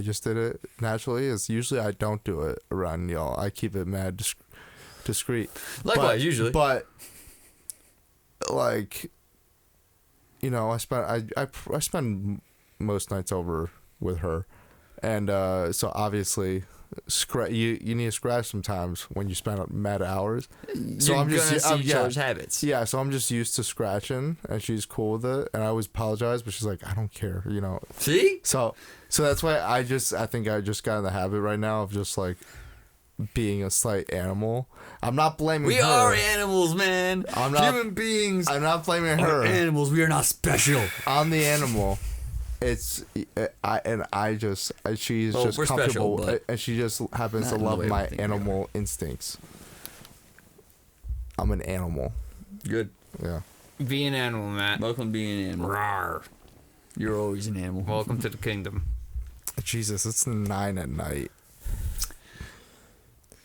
just did it naturally is usually I don't do it around y'all. I keep it mad discreet. Likewise, usually. But like, you know, I spend most nights over with her, and so obviously, you need to scratch sometimes when you spend mad hours. So You're I'm just gonna see each other's habits. Yeah, so I'm just used to scratching, and she's cool with it, and I always apologize, but she's like, I don't care, you know. See? So that's why I think I just got in the habit right now of just like being a slight animal. I'm not blaming her. We are animals, man. I'm not human beings. I'm not blaming Are her. animals. We are not special. I'm the animal. She's just we're comfortable, special, and she just happens to not in the love way my we think we animal instincts. I'm an animal. Good. Yeah. Be an animal, Matt. Welcome to being an animal. Rawr. You're always an animal. Welcome to the kingdom. Jesus, it's 9 at night.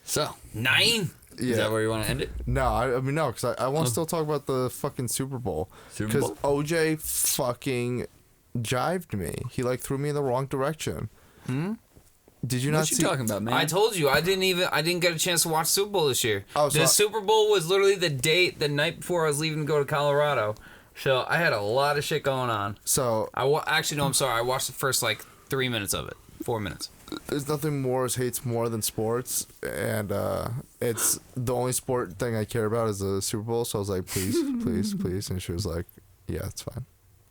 So, 9? Yeah. is that where you want to end it? No, I mean, no, because I want to still talk about the fucking Super Bowl. Super Because Bowl? OJ fucking jived me. He, like, threw me in the wrong direction. Did you not What you see? talking about, man? I told you I didn't get a chance to watch Super Bowl this year. Oh, so the Super Bowl was literally the night before I was leaving to go to Colorado. So I had a lot of shit going on. So, Actually, no, I'm sorry. I watched the first like 3 minutes of it. 4 minutes. there's nothing Morris hates more than sports, and it's the only sport thing I care about is the Super Bowl. So I was like, please, please, please, and she was like, yeah, it's fine.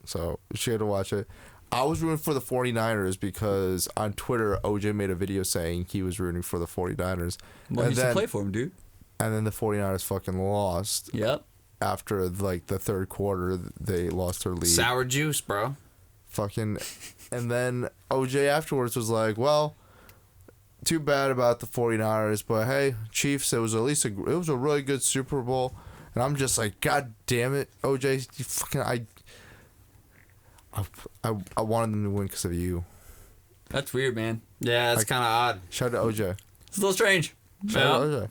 So she had to watch it. I was rooting for the 49ers because on Twitter, OJ made a video saying he was rooting for the 49ers. Well, and you should play for him, dude. And then the 49ers fucking lost. Yep. After like the third quarter, they lost their lead. Sour juice, bro. Fucking, and then OJ afterwards was like, well, too bad about the 49ers, but hey, Chiefs, it was at least it was a really good Super Bowl. And I'm just like, God damn it, OJ, you fucking, I wanted them to win because of you. That's weird, man. Yeah, it's Like- kind of odd. Shout out to OJ. It's a little strange. Shout out to OJ.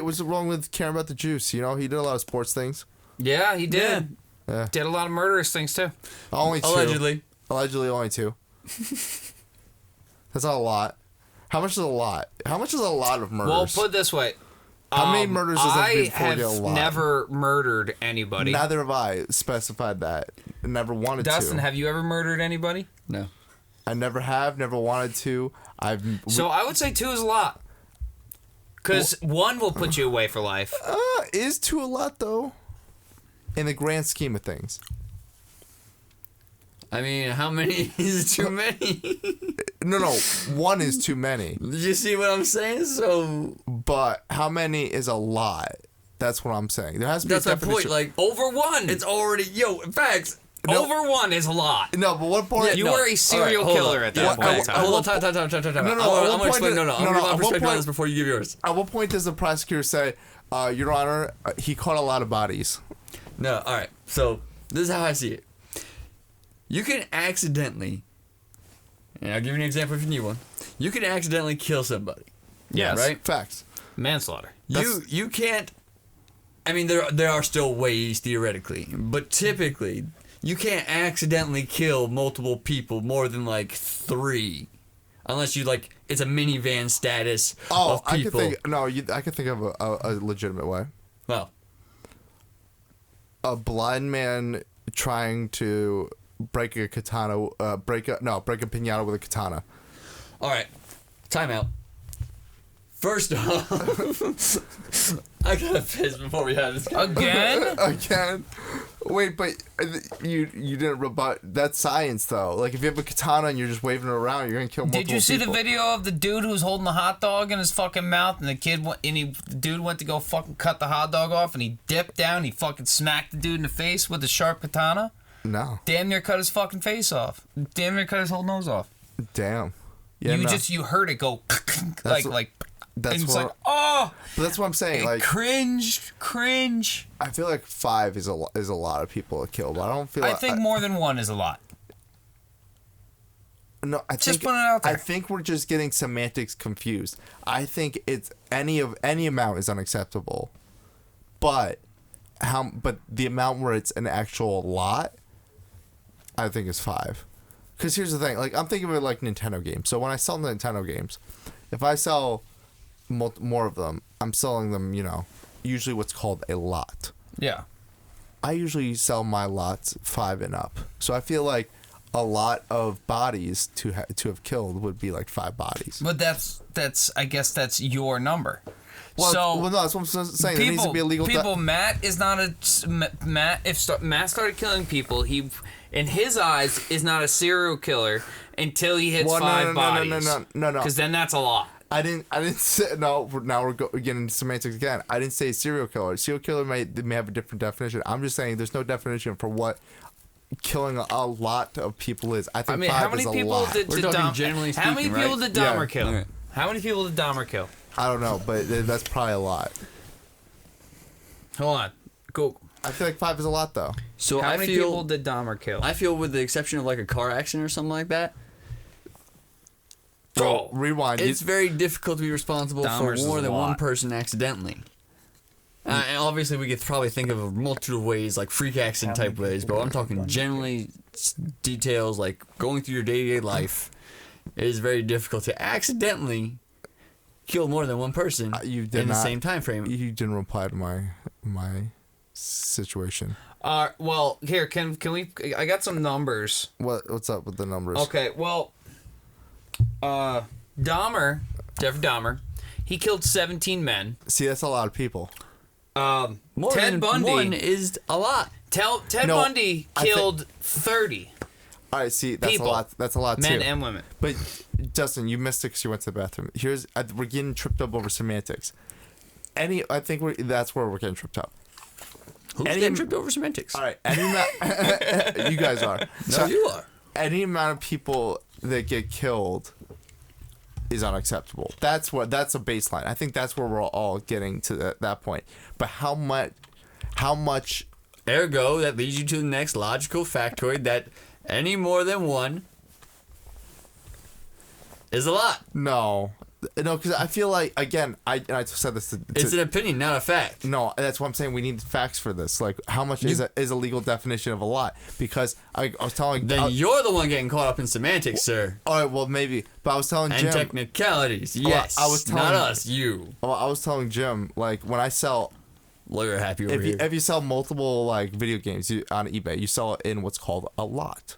What's wrong with caring about the juice? You know, he did a lot of sports things. Yeah, he did. Yeah. Did a lot of murderous things too. Only 2. Allegedly. Allegedly, only 2. That's not a lot. How much is a lot? How much is a lot of murders? Well, put it this way. How many murders does that be before you get a have lot? never murdered anybody. Neither have I specified that. Never wanted Dustin, to. have you ever murdered anybody? No. I never have. Never wanted to. So I would say 2 is a lot. Because 1 will put you away for life. Is 2 a lot though? In the grand scheme of things. I mean, how many is too many? No. 1 is too many. Did you see what I'm saying? So But how many is a lot? That's what I'm saying. There has to be that's a my definition. point. Like, Over 1. it's already facts. No. Over 1 is a lot. No, but what point? You no. were a serial All right, hold killer on. at that point in time. Hold on, time. No, I'm gonna explain. No, I'm gonna give my at what perspective on point- this before you give yours. At what point does the prosecutor say, Your Honor, he caught a lot of bodies? No, all right. So this is how I see it. You can accidentally, and I'll give you an example if you need one. You can accidentally kill somebody. Yes. Right? Facts. Manslaughter. You can't. I mean, there are still ways theoretically, but typically you can't accidentally kill multiple people more than like 3, unless you like it's a minivan status Oh, of people. I could think of a legitimate way. Well, A blind man trying to break a katana, break a pinata with a katana. all right. Time out. First off, I gotta piss before we have this. Again? Again? Wait, but you didn't rebut. That's science, though. Like, if you have a katana and you're just waving it around, you're gonna kill multiple Did you see people. the video of the dude who's holding the hot dog in his fucking mouth, and the dude went to go fucking cut the hot dog off, and he dipped down, he fucking smacked the dude in the face with a sharp katana? No. Damn near cut his fucking face off. Damn near cut his whole nose off. Damn. Yeah, no. You heard it go That's like that's and it's what- like, oh, But that's what I'm saying. Like, cringe. I feel like 5 is a lot of people to kill, but I don't feel. I think more than 1 is a lot. No, I Just think, put it out there. I think we're just getting semantics confused. I think it's any amount is unacceptable, but but the amount where it's an actual lot, I think is 5. Because here's the thing, like I'm thinking of it like Nintendo games. So when I sell Nintendo games, if I sell more of them, I'm selling them, usually what's called a lot. Yeah. I usually sell my lots 5 and up. So I feel like a lot of bodies to have killed would be like 5 bodies. But that's I guess that's your number. Well, no, that's what I'm saying. There needs to be a legal. Matt is not a Matt. If Matt started killing people, he, in his eyes, is not a serial killer until he hits 5 bodies. No. Because then that's a lot. I didn't say no. Now we're getting into semantics again. I didn't say serial killer. Serial killer may have a different definition. I'm just saying there's no definition for what killing a lot of people is. I think 5 is a lot. How many people did Dahmer kill? Okay. How many people did Dahmer kill? I don't know, but that's probably a lot. Hold on. Go. I feel like 5 is a lot, though. So how many people did Dahmer kill? I feel, with the exception of like a car accident or something like that. Well, rewind. It's very difficult to be responsible Dahmer's for more than one person accidentally. And obviously, we could probably think of a multitude of ways, like freak accident type ways, but I'm talking generally details like going through your day-to-day life. It is very difficult to accidentally kill more than one person in the same time frame. You didn't reply to my situation. Well, here, can we? I got some numbers. What's up with the numbers? Okay, well, Jeffrey Dahmer, he killed 17 men. See, that's a lot of people. Ted Bundy. One is a lot. Ted Bundy killed 30. All right, see, that's people, a lot. That's a lot men too. and women. But Justin, you missed it because you went to the bathroom. We're getting tripped up over semantics. I think that's where we're getting tripped up. Who's getting tripped over semantics? All right, you guys are. No, you are. Any amount of people that get killed is unacceptable. That's a baseline. I think that's where we're all getting to that point. But how much? Ergo, that leads you to the next logical factoid that any more than one is a lot. No, because I feel like, again, I said this. It's an opinion, not a fact. No, that's what I'm saying. We need facts for this. Like, how much is a legal definition of a lot? Because I was telling. Then you're the one getting caught up in semantics, sir. All right, well, maybe. But I was telling Jim. And technicalities, yes. I was telling, not us, you. Well, I was telling Jim, like, when I sell. Lawyer happy over here. If you sell multiple like video games on eBay, you sell it in what's called a lot.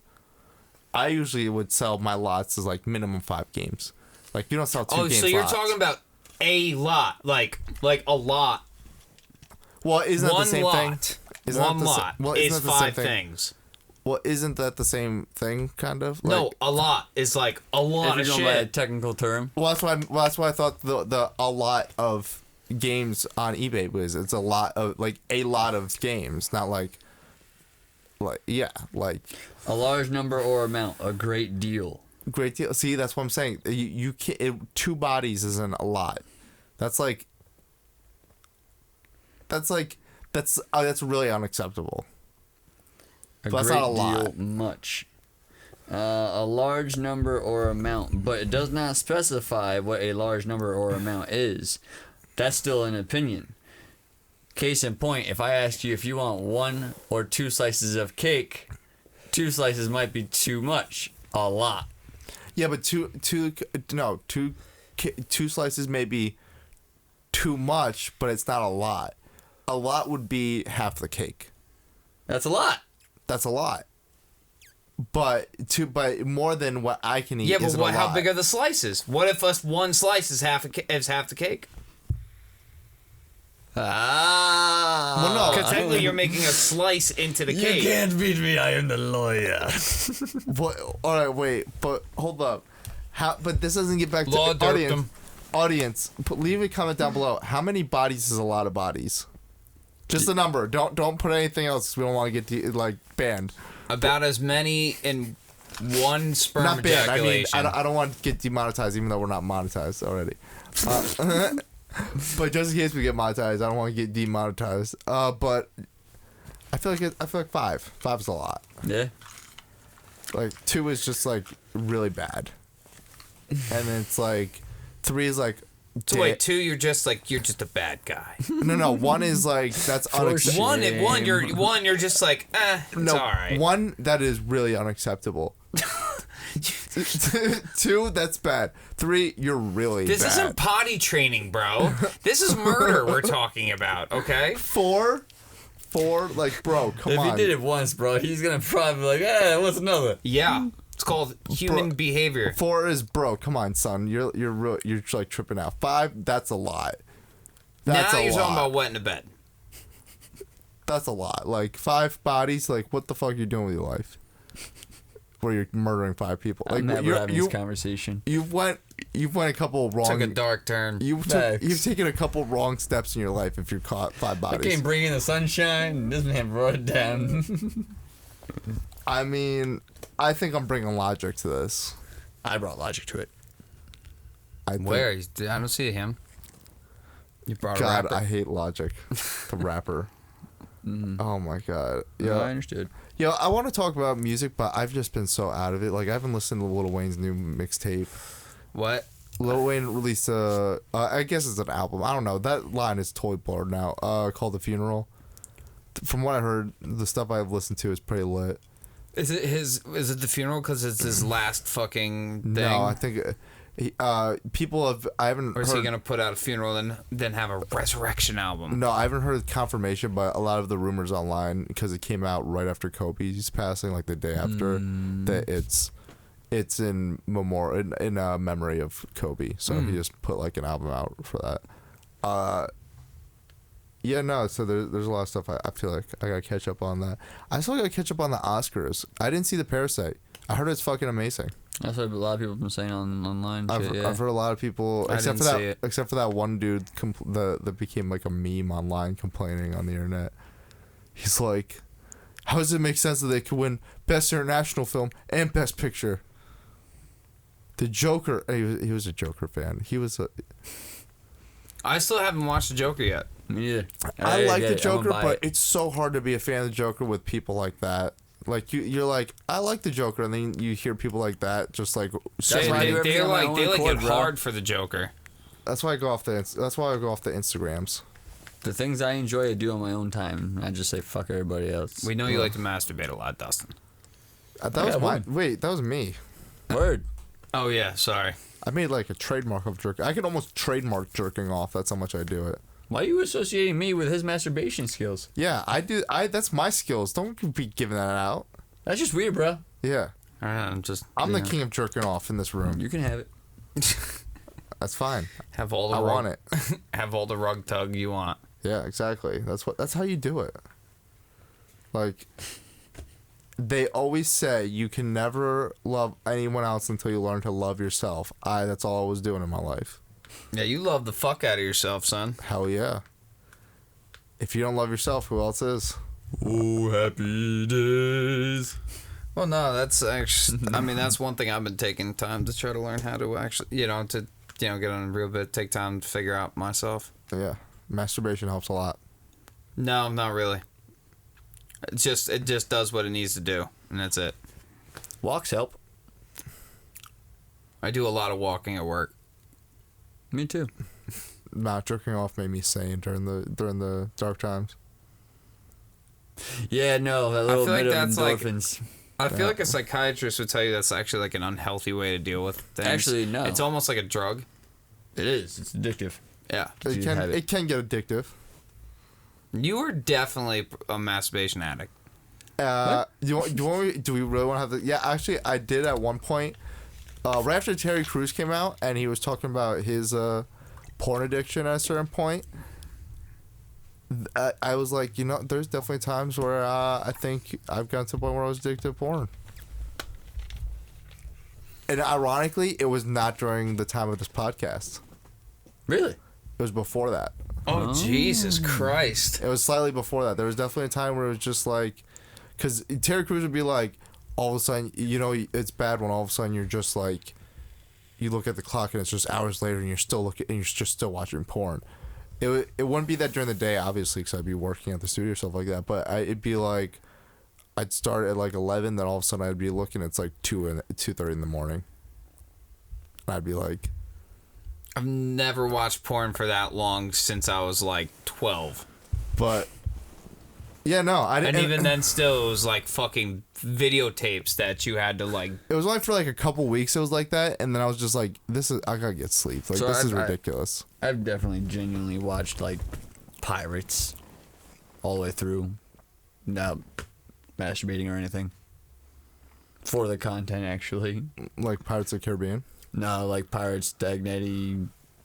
I usually would sell my lots as like minimum 5 games. Like, you don't sell 2 games. Oh, so you're talking about a lot, like a lot. Well, isn't that the same thing? One lot is 5 things. Well, isn't that the same thing, kind of? Like, no, a lot is like a lot of shit. By a technical term. Well, that's why I thought the a lot of games on eBay was it's a lot of games, not like a large number or amount, a great deal. Great deal. See, that's what I'm saying. You can't, 2 bodies isn't a lot. That's really unacceptable. That's not a lot. Much. A large number or amount, but it does not specify what a large number or amount is. That's still an opinion. Case in point, if I ask you if you want 1 or 2 slices of cake, 2 slices might be too much. A lot. Yeah, but two slices may be too much, but it's not a lot. A lot would be half the cake. That's a lot. That's a lot. But more than what I can eat. Yeah, but isn't a lot. How big are the slices? What if one slice is half the cake? Well, no. Because technically you're making a slice into the cake. You can't beat me. I am the lawyer. All right, wait. But hold up. But this doesn't get back to Law audience. Leave a comment down below. How many bodies is a lot of bodies? Just a number. Don't put anything else. 'Cause we don't want to get banned. About as many in one sperm not banned. ejaculation. I mean, I don't want to get demonetized, even though we're not monetized already. But just in case we get monetized, I don't want to get demonetized. But I feel like 5. 5 is a lot. Yeah. Like 2 is just like really bad, and then it's like 3 is like So wait, 2, you're just a bad guy. No. 1 is like that's unacceptable. One, you're just like, it's all right. 1 that is really unacceptable. 2, that's bad. 3, you're really This bad. isn't potty training, bro. This is murder we're talking about, okay? 4, like, bro, come on. If he did it once, bro, he's gonna probably be like, what's another? Yeah. It's called human behavior. 4 is, bro, come on, son. You're like tripping out. 5, that's a lot. That's now a you're lot. talking about wet in the bed. That's a lot. Like 5 bodies. Like, what the fuck are you doing with your life? Where you're murdering 5 people. Like, I'm never having this conversation. You've went a couple wrong. Took a dark turn. You've taken a couple wrong steps in your life if you've caught 5 bodies. I can't bring in the sunshine. And this man brought it down. I mean, I think I'm bringing logic to this. I brought logic to it. Where? I don't see him. You brought God, a rapper. I hate Logic, the rapper. Oh my god. Yeah, I understood. Yo, I want to talk about music, but I've just been so out of it. Like, I haven't listened to Lil Wayne's new mixtape. What? Lil Wayne released I guess it's an album. I don't know. That line is totally blurred now. Called The Funeral. From what I heard, the stuff I've listened to is pretty lit. Is it The Funeral because it's his last fucking thing? No, I think people have. I haven't. Or is heard, he gonna put out a funeral and then have a resurrection album? No, I haven't heard confirmation, but a lot of the rumors online, because it came out right after Kobe's passing, like the day after, that it's in memorial in memory of Kobe. So he just put like an album out for that. Yeah, no. So there's a lot of stuff. I feel like I gotta catch up on that. I still gotta catch up on the Oscars. I didn't see the Parasite. I heard it's fucking amazing. That's what a lot of people have been saying online. I've heard a lot of people, except for that one dude that became like a meme online complaining on the internet. He's like, how does it make sense that they could win Best International Film and Best Picture? The Joker, he was a Joker fan. I still haven't watched The Joker yet. Me neither. I like the Joker, but it's so hard to be a fan of the Joker with people like that. Like you're like, I like the Joker, and then you hear people like that just like. They like it hard for the Joker. That's why I go off the Instagrams. The things I enjoy, I do on my own time. I just say fuck everybody else. We know you like to masturbate a lot, Dustin. That was me. Word. Oh yeah, sorry. I made like a trademark of jerking. I could almost trademark jerking off. That's how much I do it. Why are you associating me with his masturbation skills? Yeah, I do. That's my skills. Don't be giving that out. That's just weird, bro. Yeah. I'm the king of jerking off in this room. You can have it. That's fine. Have all the I want it. Have all the rug tug you want. Yeah, exactly. That's how you do it. Like, they always say you can never love anyone else until you learn to love yourself. That's all I was doing in my life. Yeah, you love the fuck out of yourself, son. Hell yeah. If you don't love yourself, who else is? Oh, happy days. Well, no, that's actually. I mean, that's one thing I've been taking time to try to learn how to actually, get on a real bit, take time to figure out myself. Yeah, masturbation helps a lot. No, not really. It just does what it needs to do, and that's it. Walks help. I do a lot of walking at work. Me too. Not jerking off made me sane during the dark times. Yeah, no, that little bit of endorphins. I feel like a psychiatrist would tell you that's actually like an unhealthy way to deal with things. Actually, no. It's almost like a drug. It is. It's addictive. Yeah. It can get addictive. You were definitely a masturbation addict. Do we really want to have the? Yeah, actually, I did at one point. Right after Terry Crews came out, and he was talking about his porn addiction at a certain point. I was like, there's definitely times where I think I've gotten to the point where I was addicted to porn. And ironically, it was not during the time of this podcast. Really? It was before that. Oh, Jesus Christ. It was slightly before that. There was definitely a time where it was just like, because Terry Crews would be like, all of a sudden, it's bad when all of a sudden you're just like, you look at the clock and it's just hours later and you're still looking and you're just still watching porn. It wouldn't be that during the day, obviously, because I'd be working at the studio or stuff like that. But it'd be like, I'd start at like 11, then all of a sudden I'd be looking, it's like 2:30 in the morning. And I'd be like, I've never watched porn for that long since I was like 12. But yeah, no, I didn't. And even then, still, it was like fucking videotapes that you had to like. It was only for like a couple weeks. It was like that, and then I was just like, I gotta get sleep. Like, So this is ridiculous. I've definitely genuinely watched like Pirates all the way through, not masturbating or anything. For the content, actually. Like Pirates of the Caribbean. No, like Pirates, Dignity,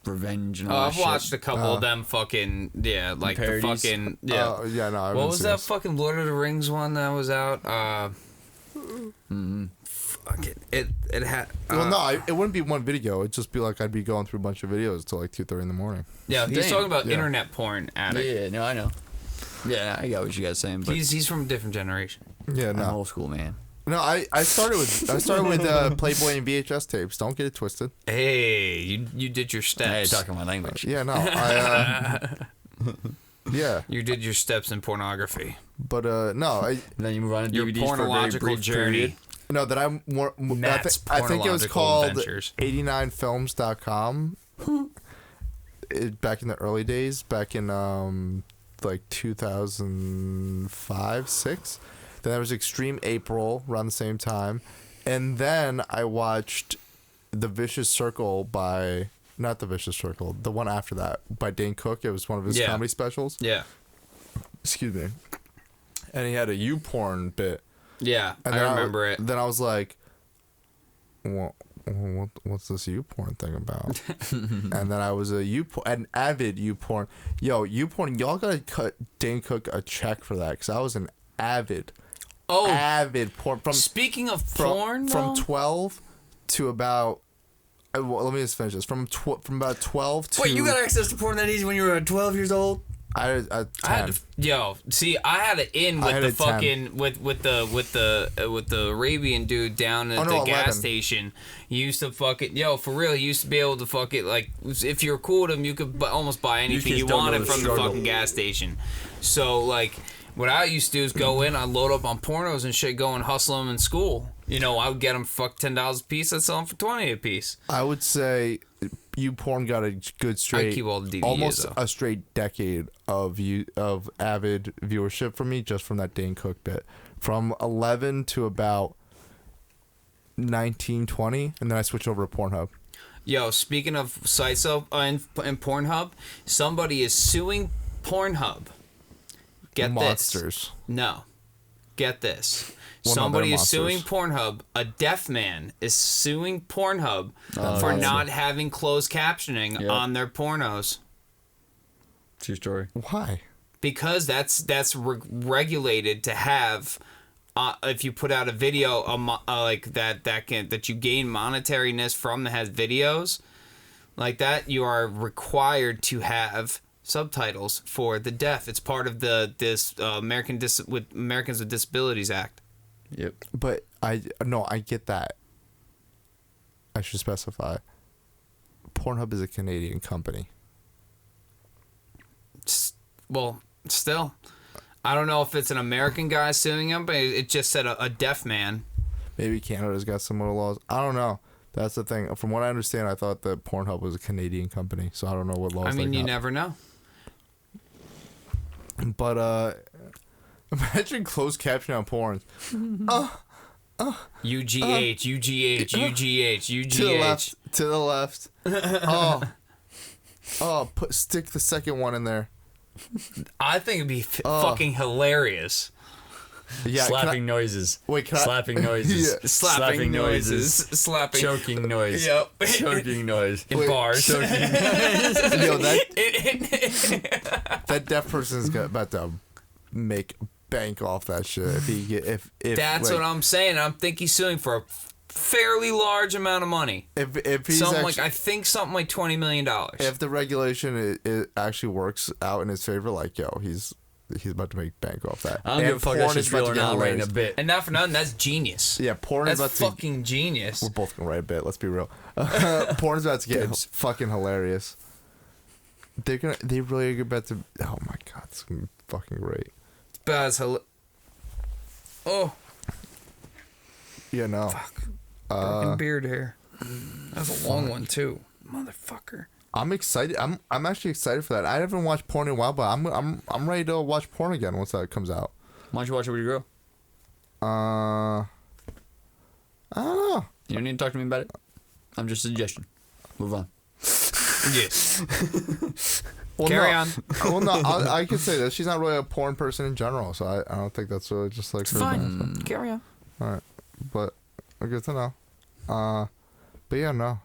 Revenge, and all that I've watched shit. a couple of them fucking, like the parodies. fucking, yeah. Yeah, no. I What haven't was seen that this. fucking Lord of the Rings one that was out? Fuck it. It had. Well, no, it wouldn't be one video. It'd just be like I'd be going through a bunch of videos till like 2:30 in the morning. Yeah, he's Damn. talking about Yeah. internet porn addict. Yeah, no, I know. Yeah, I got what you guys saying, but He's from a different generation. Yeah, I'm no, old school, man. no. I started with Playboy and VHS tapes. Don't get it twisted. Hey, you did your Hey, steps. talking my language. Yeah, no. Yeah, You did your steps in pornography. but no. And then you move on to Your DVDs for a very pornological brief journey. period. No, that I'm more. Matt's I think it was pornological called adventures. 89films.com. Back in the early days, back in like 2005, 6. Then there was Extreme April around the same time, and then I watched The Vicious Circle by not The Vicious Circle, the one after that by Dane Cook. It was one of his Yeah. comedy specials. Yeah. Excuse me. And he had a U-porn bit. Yeah, And I then remember it. Then I was like, what's this U-porn thing about? And then I was an avid U-porn. Yo, U-porn, y'all gotta cut Dane Cook a check for that, because I was an avid porn. Speaking of porn, from though? 12 to about... let me just finish this. From about 12 to... Wait, you got access to porn that easy when you were 12 years old? I had 10. I had to, see, I had it in I with had the a 10. fucking with the Arabian dude down at Oh, no, the gas 11. station. He used to fucking for real. He used to be able to fuck it like if you were cool with him, you could almost buy anything you just don't know wanted the from struggle. the fucking gas station. So like, what I used to do is go in, I'd load up on pornos and shit, go and hustle them in school. You know, I would get them for $10 a piece. I'd sell them for $20 a piece. I would say U-porn got a good straight... I keep all the DVDs, almost though. a straight decade of avid viewership from me, just from that Dane Cook bit. From 11 to about 19, 20, and then I switched over to Pornhub. Yo, speaking of sites in Pornhub, somebody is suing Pornhub. Get Monsters. this. No. Get this. Well, no, Somebody they're is suing monsters. Pornhub. A deaf man is suing Pornhub for awesome. not having closed captioning Yep. on their pornos. True story. Why? Because that's regulated to have if you put out a video like that you gain monetariness from that has videos like that, you are required to have subtitles for the deaf. It's part of this Americans with Disabilities Act. Yep. But I get that. I should specify. Pornhub is a Canadian company. Well, still, I don't know if it's an American guy suing him, but it just said a deaf man. Maybe Canada's got similar laws. I don't know. That's the thing. From what I understand, I thought that Pornhub was a Canadian company, so I don't know what laws. I mean, they you got. never know. But imagine closed caption on porn. UGH, UGH, UGH, UGH. To the left. Stick the second one in there. I think it'd be fucking hilarious. Yeah, Slapping noises. Wait, can I- Slapping noises. Yeah. Slapping noises. Slapping. Choking noise. Yep. Choking noise. In Wait, bars. Yo, that deaf person's about to make bank off that shit. If That's like, what I'm saying. I think he's suing for a fairly large amount of money. If he's Something actually, I think something like $20 million. if the regulation it actually works out in his favor, like he's about to make bank off that. I don't give a fuck that porn is shit's about real to or get not writing a hilarious. bit. And not for nothing, that's genius. Yeah, porn is That's about to. fucking genius. We're both gonna write a bit. Let's be real. Porn is about to get fucking hilarious. They really are about to. Oh my god, it's gonna be fucking great. Oh, Yeah, no. broken beard hair. That was a long one too, motherfucker. I'm excited. I'm actually excited for that. I haven't watched porn in a while, but I'm ready to watch porn again once that comes out. Why don't you watch it with your girl? I don't know. You don't need to talk to me about it. I'm just a suggestion. Move on. Yes. Well, Carry no. on. Well, no, I could say that she's not really a porn person in general, so I don't think that's really just like It's her fine. thing, so. Carry on. All right, but good to know. But yeah, no,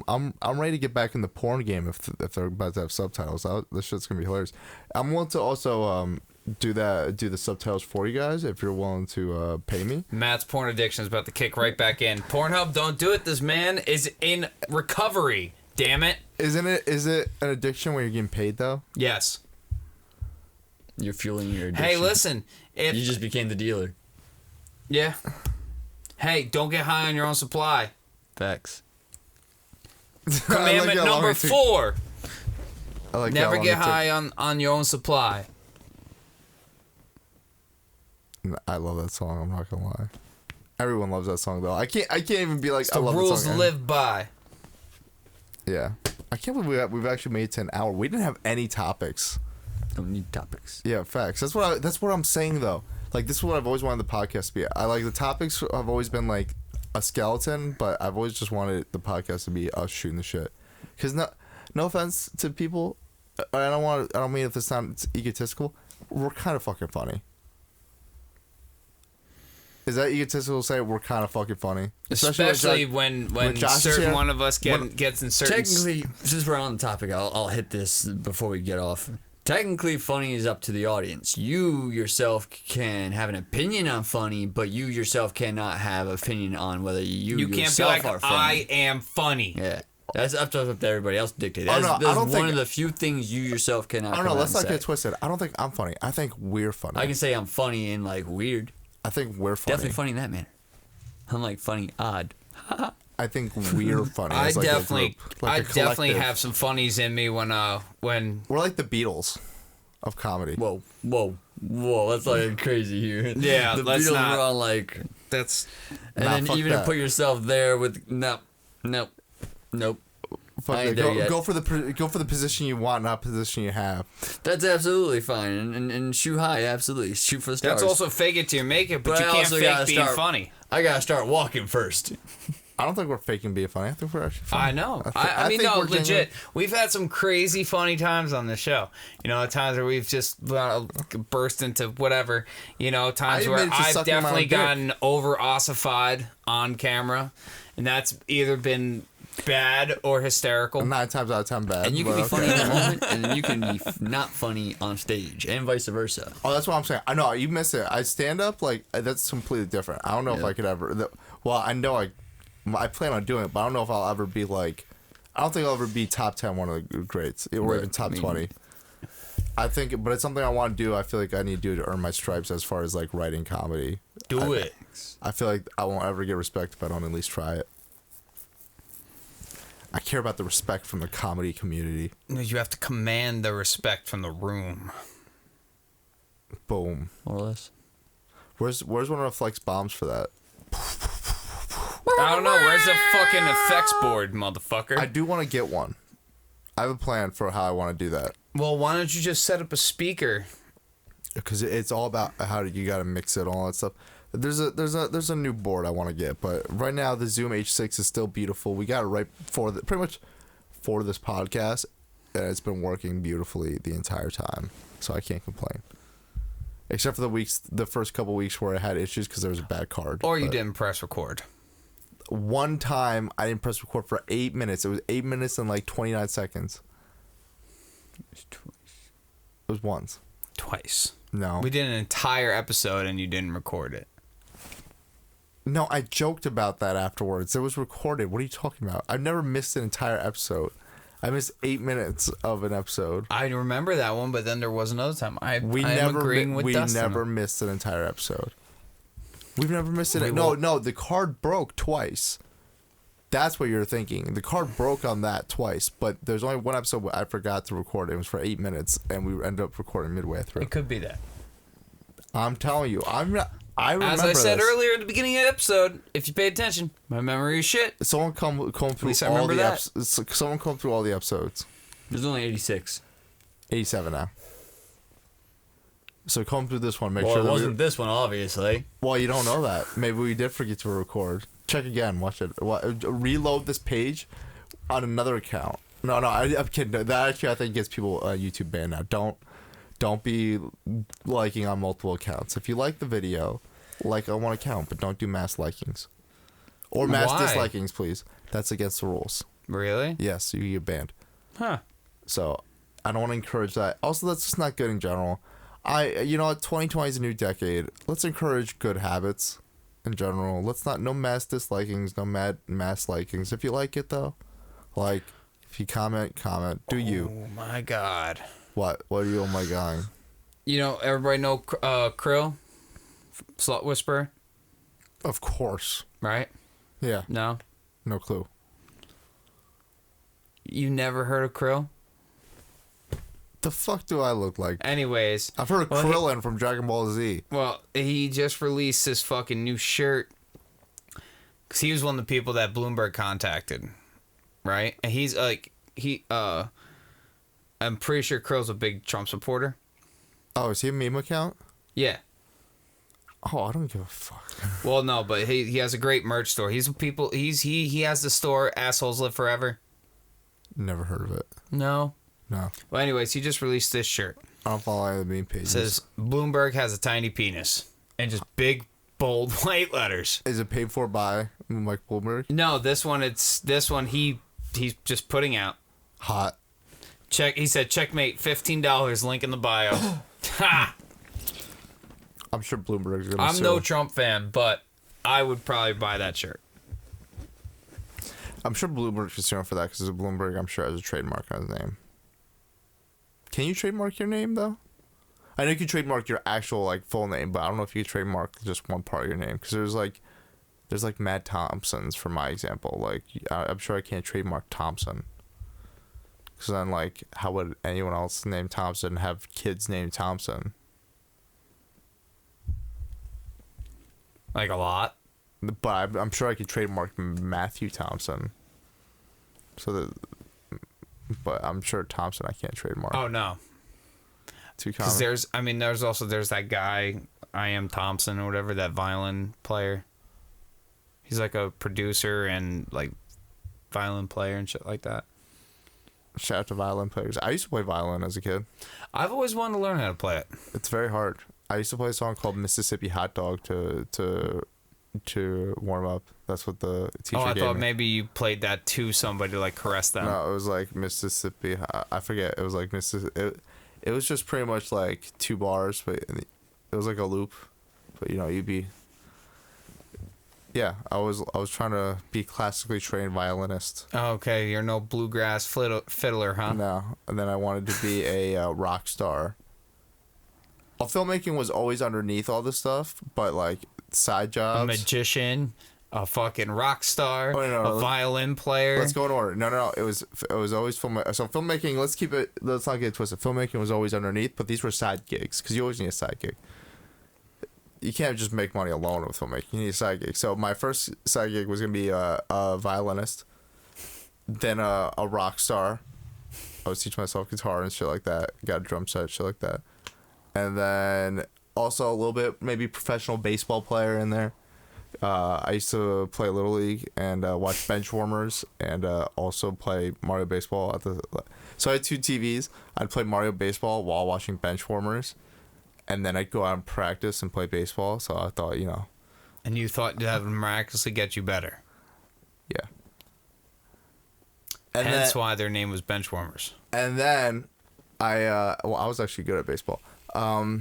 I'm ready to get back in the porn game if they're about to have subtitles. This shit's gonna be hilarious. I'm willing to also do the subtitles for you guys if you're willing to pay me. Matt's porn addiction is about to kick right back in. Pornhub, don't do it. This man is in recovery. Damn it. Is it an addiction when you're getting paid though? Yes. You're fueling your addiction. Hey, listen. If You just became the dealer. yeah. Hey, don't get high on your own supply. Facts. Commandment number 4. I like Never how long get it took. high on your own supply. I love that song. I'm not gonna lie. Everyone loves that song though. I can't even be like It's I the love rules the song. to live by. Yeah, I can't believe we've actually made it to an hour. We didn't have any topics. Don't need topics. Yeah, facts. That's what I'm saying though. Like this is what I've always wanted the podcast to be. I like the topics have always been like a skeleton, but I've always just wanted the podcast to be us shooting the shit. Because no offense to people, I don't mean if this sounds egotistical. We're kind of fucking funny. Is that egotistical to say we're kind of fucking funny? Especially when Josh is certain here. one of us gets in certain... Technically, since we're on the topic, I'll hit this before we get off. Technically, funny is up to the audience. You yourself can have an opinion on funny, but you yourself cannot have opinion on whether you can't be yourself like, are funny. I am funny. Yeah. That's up to everybody else to dictate. Oh, That's, no, I that's don't one think- of the few things you yourself cannot I don't know. come Let's out not and get say. twisted. I don't think I'm funny. I think we're funny. I can say I'm funny and like weird. I think we're funny. Definitely funny in that manner. I'm like funny odd. I think we're funny. I as like definitely, a group, like a definitely collective. have some funnies in me when We're like the Beatles of comedy. Whoa. That's like crazy here. Yeah, the let's Beatles not- were on like, that's and Nah, then fuck even that. to put yourself there with nope. Fuck I it. ain't there yet. Go for the position you want, not position you have. That's absolutely fine, and shoot high, absolutely shoot for the stars. that's also fake it till you make it, but But you I can't also fake gotta being start- funny. I gotta start walking first. I don't think we're faking being funny. I think we're actually funny. I know. I I mean, think no, we're legit. genuine. We've had some crazy funny times on the show. You know, times where we've just burst into whatever. You know, times I where admit to I've sucking my own definitely dick. gotten over ossified on camera, and that's either been bad or hysterical. 9 times out of 10 bad. And you can but be funny okay. in the moment, and then you can be not funny on stage, and vice versa. Oh, that's what I'm saying. I know you miss it. I stand up like that's completely different. I don't know if Yeah. I could ever. Well, I know I plan on doing it, but I don't know if I'll ever be like. I don't think I'll ever be top 10 one of the greats, or Right, even top I mean- 20. I think, but it's something I want to do. I feel like I need to do to earn my stripes as far as like writing comedy. Do it. I feel like I won't ever get respect if I don't at least try it. I care about the respect from the comedy community. You have to command the respect from the room. Boom. More or less. Where's one of the flex bombs for that? I don't know. Where's the fucking effects board, motherfucker? I do want to get one. I have a plan for how I want to do that. Well, why don't you just set up a speaker? Because it's all about how you got to mix it, all that stuff. There's a new board I want to get, but right now the Zoom H6 is still beautiful. We got it right for pretty much for this podcast, and it's been working beautifully the entire time, so I can't complain. Except for the first couple weeks where I had issues because there was a bad card. Or you But didn't press record. One time I didn't press record for 8 minutes. It was 8 minutes and like 29 seconds. It was once. Twice. No. We did an entire episode and you didn't record it. No, I joked about that afterwards. It was recorded. What are you talking about? I've never missed an entire episode. I missed 8 minutes of an episode. I remember that one, but then there was another time. We I'm agreeing with Dustin. never missed an entire episode. We've never missed it. We No, won't. the card broke twice. That's what you're thinking. The card broke on that twice, but there's only one episode where I forgot to record. It was for 8 minutes, and we ended up recording midway through. It could be that. I'm telling you, I'm not. I remember As I said this. earlier at the beginning of the episode, if you pay attention, my memory is shit. Someone come through least I all remember the that. episodes. Someone come through all the episodes. There's only 86. 87 now. So come through this one. Make Well, sure it that wasn't this one, obviously. Well, you don't know that. Maybe we did forget to record. Check again. Watch it. Reload this page on another account. No, I'm kidding. That actually, I think, gets people YouTube banned now. Don't be liking on multiple accounts. If you like the video, like on one account, but don't do mass likings. Or mass Why? dislikings, please. That's against the rules. Really? Yes, you get banned. Huh. So I don't want to encourage that. Also, that's just not good in general. 2020 is a new decade. Let's encourage good habits in general. Let's not, no mass dislikings, no mass likings. If you like it though, like, if you comment, do you. Oh my God. What are you, oh my God? You know, everybody know Krill? Slut Whisperer? Of course. Right? Yeah, No? no clue. You never heard of Krill? The fuck do I look like? Anyways. I've heard of Well, Krillin from Dragon Ball Z. Well, he just released this fucking new shirt. Because he was one of the people that Bloomberg contacted. Right? And he's like, I'm pretty sure Krill's a big Trump supporter. Oh, is he a meme account? Yeah. Oh, I don't give a fuck. Well, no, but he has a great merch store. He has the store Assholes Live Forever. Never heard of it. No. No. Well, anyways, he just released this shirt. I don't follow any of the meme It pages. says Bloomberg has a tiny penis and just big bold white letters. Is it paid for by Mike Bloomberg? No, this one he's just putting out. Hot. He said checkmate, $15, link in the bio. Ha! I'm sure Bloomberg's gonna I'm sue. no Trump fan, but I would probably buy that shirt. I'm sure Bloomberg's concerned for that because Bloomberg, I'm sure, has a trademark on his name. Can you trademark your name though? I know you can trademark your actual like full name, but I don't know if you can trademark just one part of your name because there's like Matt Thompsons for my example. Like I'm sure I can't trademark Thompson because then like how would anyone else named Thompson have kids named Thompson? Like a lot. But I'm sure I could trademark Matthew Thompson. But I'm sure Thompson I can't trademark. Oh no. Too common. Because there's that guy, I Am Thompson or whatever, that violin player. He's like a producer and like violin player and shit like that. Shout out to violin players. I used to play violin as a kid. I've always wanted to learn how to play it. It's very hard. I used to play a song called Mississippi Hot Dog to warm up. That's what the teacher I gave thought me. maybe you played that to somebody to like caress them. No, it was like Mississippi. I forget. It was like Mississippi. It was just pretty much like 2 bars, but it was like a loop. But you'd be. Yeah, I was trying to be classically trained violinist. Oh, okay, you're no bluegrass fiddler, huh? No, and then I wanted to be a rock star. Well, filmmaking was always underneath all this stuff, but like side A jobs. magician, a fucking rock star, Oh, no, a violin player. Let's go in order. No. It was always filmmaking. So filmmaking. Let's not get it twisted. Filmmaking was always underneath, but these were side gigs because you always need a side gig. You can't just make money alone with filmmaking. You need a side gig. So my first side gig was gonna be a violinist, then a rock star. I was teaching myself guitar and shit like that. Got a drum set, shit like that, and then also a little bit maybe professional baseball player in there. I used to play Little League and watch bench warmers and also play Mario Baseball so I had 2 TVs. I'd play Mario Baseball while watching bench warmers, and then I'd go out and practice and play baseball. So I thought, And you thought that would miraculously get you better. yeah. And Hence then, why their name was Benchwarmers. and then I was actually good at baseball. I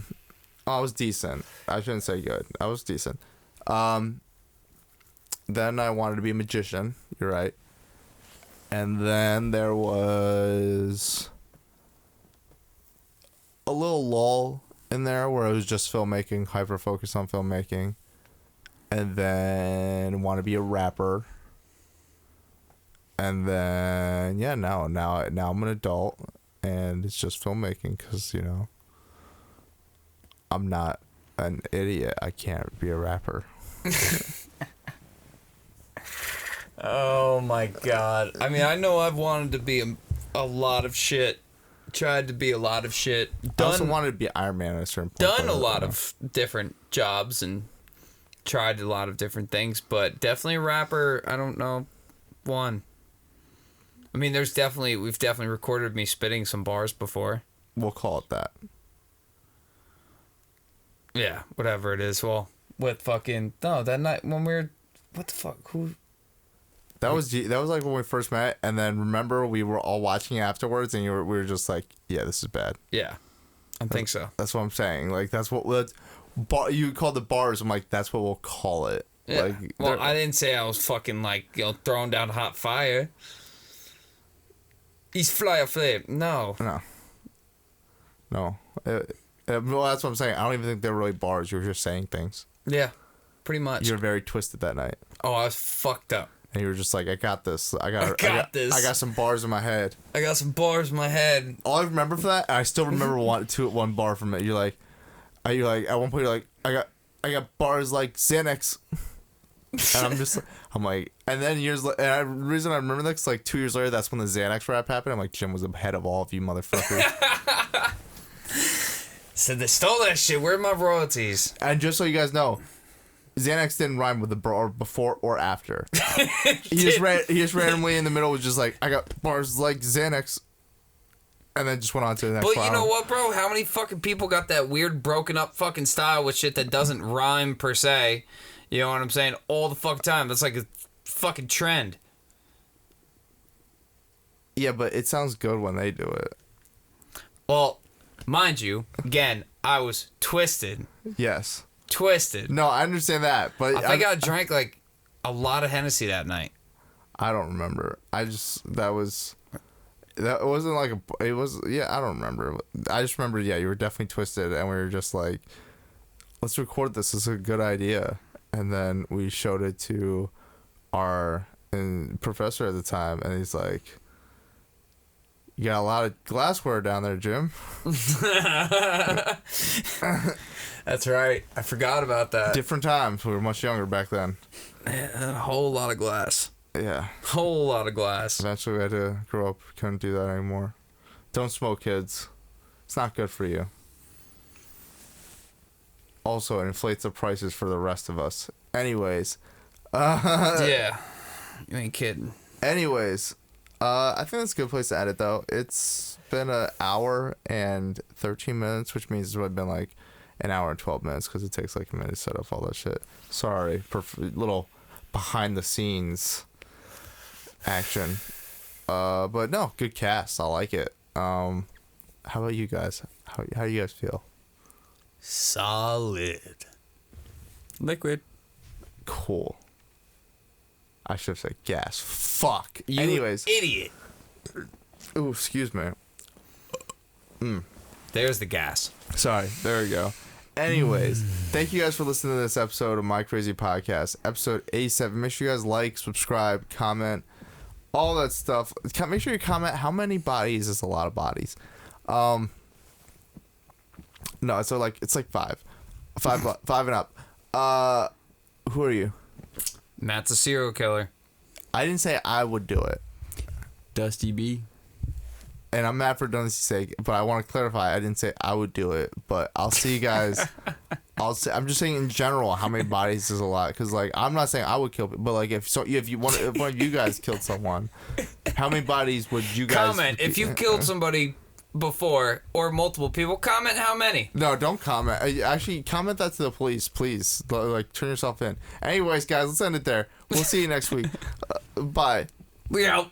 was decent. I shouldn't say good. I was decent. Then I wanted to be a magician. You're right. And then there was a little lull in there where it was just filmmaking, hyper focused on filmmaking. And then want to be a rapper. And then now I'm an adult and it's just filmmaking because I'm not an idiot. I can't be a rapper. Oh my god. I mean, I know I've wanted to be a lot of shit. Tried to be a lot of shit. I also wanted to be Iron Man at a certain point. Done a lot of different jobs and tried a lot of different things, but definitely a rapper, I don't know, one. I mean, we've definitely recorded me spitting some bars before. We'll call it that. Yeah, whatever it is. Well, with fucking... No, that night when we were... What the fuck? Who... That was like when we first met, and then remember we were all watching afterwards, and we were just like, yeah, this is bad. Yeah, I think so. That's what I'm saying. Like, that's what... you called the bars. I'm like, that's what we'll call it. Yeah. Like, well, I didn't say I was fucking, like, throwing down hot fire. He's fly or flip. No. Well, that's what I'm saying. I don't even think they were really bars. You were just saying things. Yeah, pretty much. You were very twisted that night. Oh, I was fucked up. And you were just like, I got this. I got this. I got some bars in my head. I got some bars in my head. All I remember for that, and I still remember one bar from it. You're like, at one point you're like, I got bars like Xanax. And I'm like, and then years later, the reason I remember that is like 2 years later, that's when the Xanax rap happened. I'm like, Jim was ahead of all of you motherfuckers. Said they stole that shit. Where are my royalties? And just so you guys know, Xanax didn't rhyme with the bar before or after. He just randomly in the middle was just like, I got bars like Xanax. And then just went on to the next But bar. you know what, bro? How many fucking people got that weird broken up fucking style with shit that doesn't rhyme per se? You know what I'm saying? All the fucking time. That's like a fucking trend. Yeah, but it sounds good when they do it. Well, mind you, again, I was twisted. Yes. Twisted. No, I understand that, but I think I drank like a lot of Hennessy that night. I don't remember. That wasn't like it was, yeah, I don't remember. I just remember, yeah, you were definitely twisted, and we were just like, let's record this. This is a good idea. And then we showed it to our professor at the time, and he's like, you got a lot of glassware down there, Jim. That's right. I forgot about that. Different times. We were much younger back then. Yeah, a whole lot of glass. Yeah. Whole lot of glass. Eventually we had to grow up. Couldn't do that anymore. Don't smoke, kids. It's not good for you. Also, it inflates the prices for the rest of us. Anyways. Yeah. You ain't kidding. Anyways. I think that's a good place to edit, though. It's been an hour and 13 minutes, which means it's really been like an hour and 12 minutes because it takes like a minute to set up all that shit. Sorry for little behind the scenes action. But no, good cast. I like it. How about you guys? How do you guys feel? Solid. Liquid. Cool. I should have said gas. Fuck. You Anyways. idiot. Ooh, excuse me. There's the gas. Sorry. There we go. Anyways, thank you guys for listening to this episode of My Crazy Podcast, episode 87. Make sure you guys like, subscribe, comment, all that stuff. Make sure you comment how many bodies is a lot of bodies. No, it's like five and up. Who are you? Matt's a serial killer. I didn't say I would do it, Dusty B. and I'm mad for Duncy's sake. But I want to clarify. I didn't say I would do it, but I'll see you guys. I'm just saying in general how many bodies is a lot, because like I'm not saying I would kill, but like if one of you guys killed someone, how many bodies would you guys comment if you killed somebody before or multiple people? Comment how many. No, don't comment. Actually, comment that to the police, please. Like turn yourself in. Anyways, guys, let's end it there. We'll see you next week. Bye. We out.